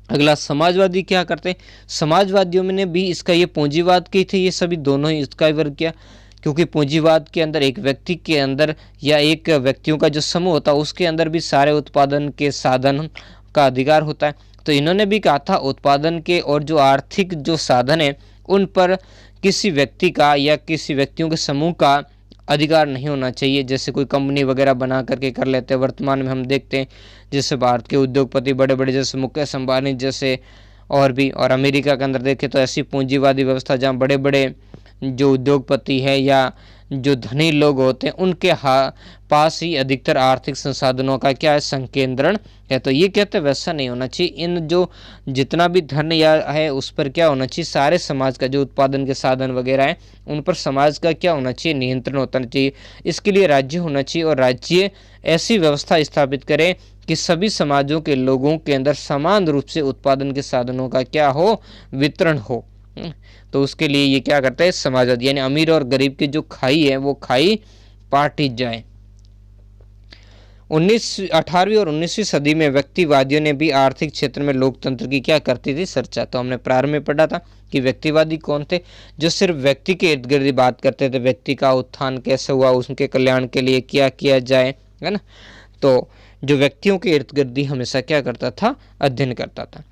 अगला समाजवादी क्या करते, समाजवादियों ने भी इसका ये पूंजीवाद की थी, ये सभी दोनों ही इसका ही वर्ग किया। क्योंकि पूंजीवाद के अंदर एक व्यक्ति के अंदर या एक व्यक्तियों का जो समूह होता है उसके अंदर भी सारे उत्पादन के साधन का अधिकार होता है। तो इन्होंने भी कहा था उत्पादन के और जो आर्थिक जो साधन है उन पर किसी व्यक्ति का या किसी व्यक्तियों के समूह का अधिकार नहीं होना चाहिए। जैसे कोई कंपनी वगैरह बना करके कर लेते हैं, वर्तमान में हम देखते हैं जैसे भारत के उद्योगपति बड़े बड़े जैसे मुकेश अंबानी जैसे और भी, और अमेरिका के अंदर देखें तो ऐसी पूंजीवादी व्यवस्था जहाँ बड़े बड़े जो उद्योगपति है या जो धनी लोग होते हैं उनके पास ही अधिकतर आर्थिक संसाधनों का क्या है, संकेंद्रण है। तो ये कहते हैं वैसा नहीं होना चाहिए, इन जो जितना भी धन या है उस पर क्या होना चाहिए, सारे समाज का जो उत्पादन के साधन वगैरह है उन पर समाज का क्या होना चाहिए, नियंत्रण होना चाहिए। इसके लिए राज्य होना चाहिए और राज्य ऐसी व्यवस्था स्थापित करे कि सभी समाजों के लोगों के अंदर समान रूप से उत्पादन के साधनों का क्या हो, वितरण हो। तो उसके लिए ये क्या करता है, समाजवाद, यानी अमीर और गरीब की जो खाई है वो खाई पाटी जाए। 18वीं और 19वीं सदी में व्यक्तिवादियों ने भी आर्थिक क्षेत्र में लोकतंत्र की क्या करती थी, चर्चा। तो हमने प्रारंभ में पढ़ा था कि व्यक्तिवादी कौन थे, जो सिर्फ व्यक्ति के इर्द गिर्द बात करते थे, व्यक्ति का उत्थान कैसे हुआ, उसके कल्याण के लिए क्या किया जाए, है ना। तो जो व्यक्तियों के इर्द गिर्द हमेशा क्या करता था, अध्ययन करता था।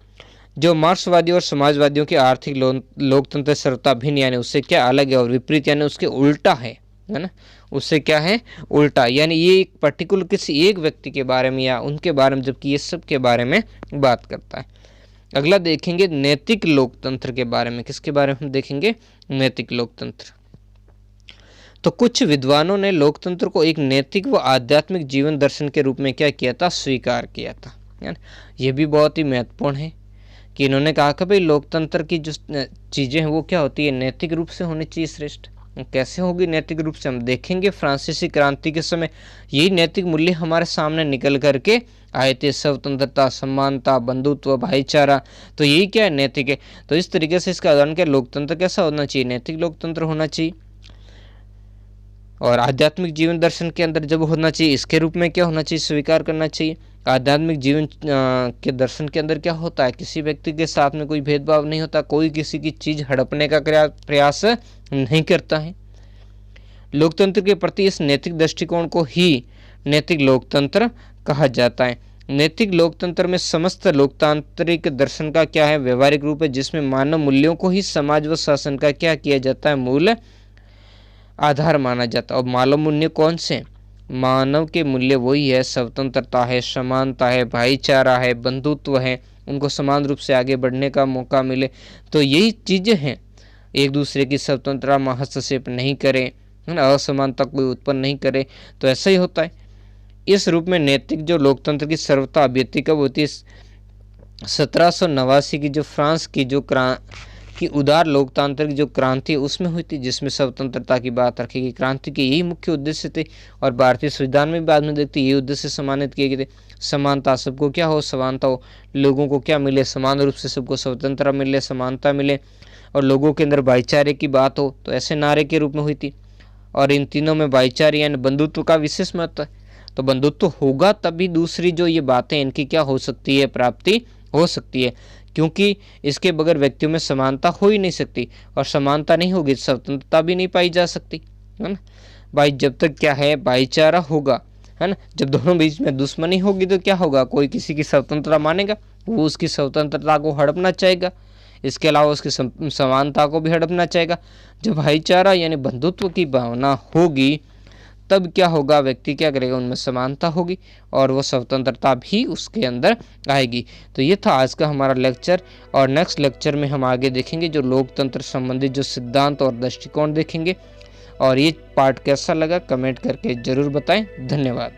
जो मार्क्सवादी और समाजवादियों के आर्थिक लोकतंत्र सर्वथा भिन्न यानी उससे क्या अलग है और विपरीत यानी उसके उल्टा है ना, उससे क्या है, उल्टा। यानी ये एक पर्टिकुलर किसी एक व्यक्ति के बारे में या उनके बारे में, जबकि ये सब के बारे में बात करता है। अगला देखेंगे नैतिक लोकतंत्र के बारे में। किसके बारे में हम देखेंगे, नैतिक लोकतंत्र। तो कुछ विद्वानों ने लोकतंत्र को एक नैतिक व आध्यात्मिक जीवन दर्शन के रूप में क्या किया था, स्वीकार किया था। ये भी बहुत ही महत्वपूर्ण है कि इन्होंने कहा कि भाई लोकतंत्र की जो चीज़ें हैं वो क्या होती है, नैतिक रूप से होनी चाहिए श्रेष्ठ। कैसे होगी नैतिक रूप से, हम देखेंगे फ्रांसीसी क्रांति के समय यही नैतिक मूल्य हमारे सामने निकल करके आए थे, स्वतंत्रता, समानता, बंधुत्व, भाईचारा। तो यही क्या है, नैतिक है। तो इस तरीके से इसका उदाहरण क्या, लोकतंत्र कैसा होना चाहिए, नैतिक लोकतंत्र होना चाहिए। और आध्यात्मिक जीवन दर्शन के अंदर जब होना चाहिए इसके रूप में क्या होना चाहिए, स्वीकार करना चाहिए। आध्यात्मिक जीवन के दर्शन के अंदर क्या होता है, किसी व्यक्ति के साथ में कोई भेदभाव नहीं होता, कोई किसी की चीज हड़पने का प्रयास नहीं करता है। लोकतंत्र के प्रति इस नैतिक दृष्टिकोण को ही नैतिक लोकतंत्र कहा जाता है। नैतिक लोकतंत्र में समस्त लोकतांत्रिक दर्शन का क्या है, व्यवहारिक रूप है, जिसमें मानव मूल्यों को ही समाज व शासन का क्या किया जाता है, मूल आधार माना जाता है। और मानव मूल्य कौन से, मानव के मूल्य वही है, स्वतंत्रता है, समानता है, भाईचारा है, बंधुत्व है, उनको समान रूप से आगे बढ़ने का मौका मिले। तो यही चीज़ें हैं, एक दूसरे की स्वतंत्रता में हस्तक्षेप नहीं करें, असमानता कोई उत्पन्न नहीं करे। तो ऐसा ही होता है। इस रूप में नैतिक जो लोकतंत्र की सर्वथा अभिव्यक्ति कब होती है, 1789 की जो फ्रांस की जो कि उदार लोकतांत्रिक जो क्रांति उसमें हुई थी, जिसमें स्वतंत्रता की बात रखी गई। क्रांति के यही मुख्य उद्देश्य थे और भारतीय संविधान में बाद में देखते ये उद्देश्य सम्मानित किए गए थे। समानता, सबको क्या हो, समानता हो, लोगों को क्या मिले, समान रूप से सबको स्वतंत्रता मिले, समानता मिले, और लोगों के अंदर भाईचारे की बात हो, तो ऐसे नारे के रूप में हुई थी। और इन तीनों में भाईचारे यानी बंधुत्व का विशेष महत्व है। तो बंधुत्व होगा तभी दूसरी जो ये बातें इनकी क्या हो सकती है, प्राप्ति हो सकती है। क्योंकि इसके बगैर व्यक्तियों में समानता हो ही नहीं सकती, और समानता नहीं होगी स्वतंत्रता भी नहीं पाई जा सकती, है ना भाई। जब तक क्या है भाईचारा होगा, है ना, जब दोनों बीच में दुश्मनी होगी तो क्या होगा, कोई किसी की स्वतंत्रता मानेगा, वो उसकी स्वतंत्रता को हड़पना चाहेगा, इसके अलावा उसकी समानता को भी हड़पना चाहेगा। जब भाईचारा यानी बंधुत्व की भावना होगी तब क्या होगा, व्यक्ति क्या करेगा, उनमें समानता होगी और वो स्वतंत्रता भी उसके अंदर आएगी। तो ये था आज का हमारा लेक्चर, और नेक्स्ट लेक्चर में हम आगे देखेंगे जो लोकतंत्र संबंधित जो सिद्धांत और दृष्टिकोण देखेंगे। और ये पार्ट कैसा लगा कमेंट करके ज़रूर बताएं। धन्यवाद।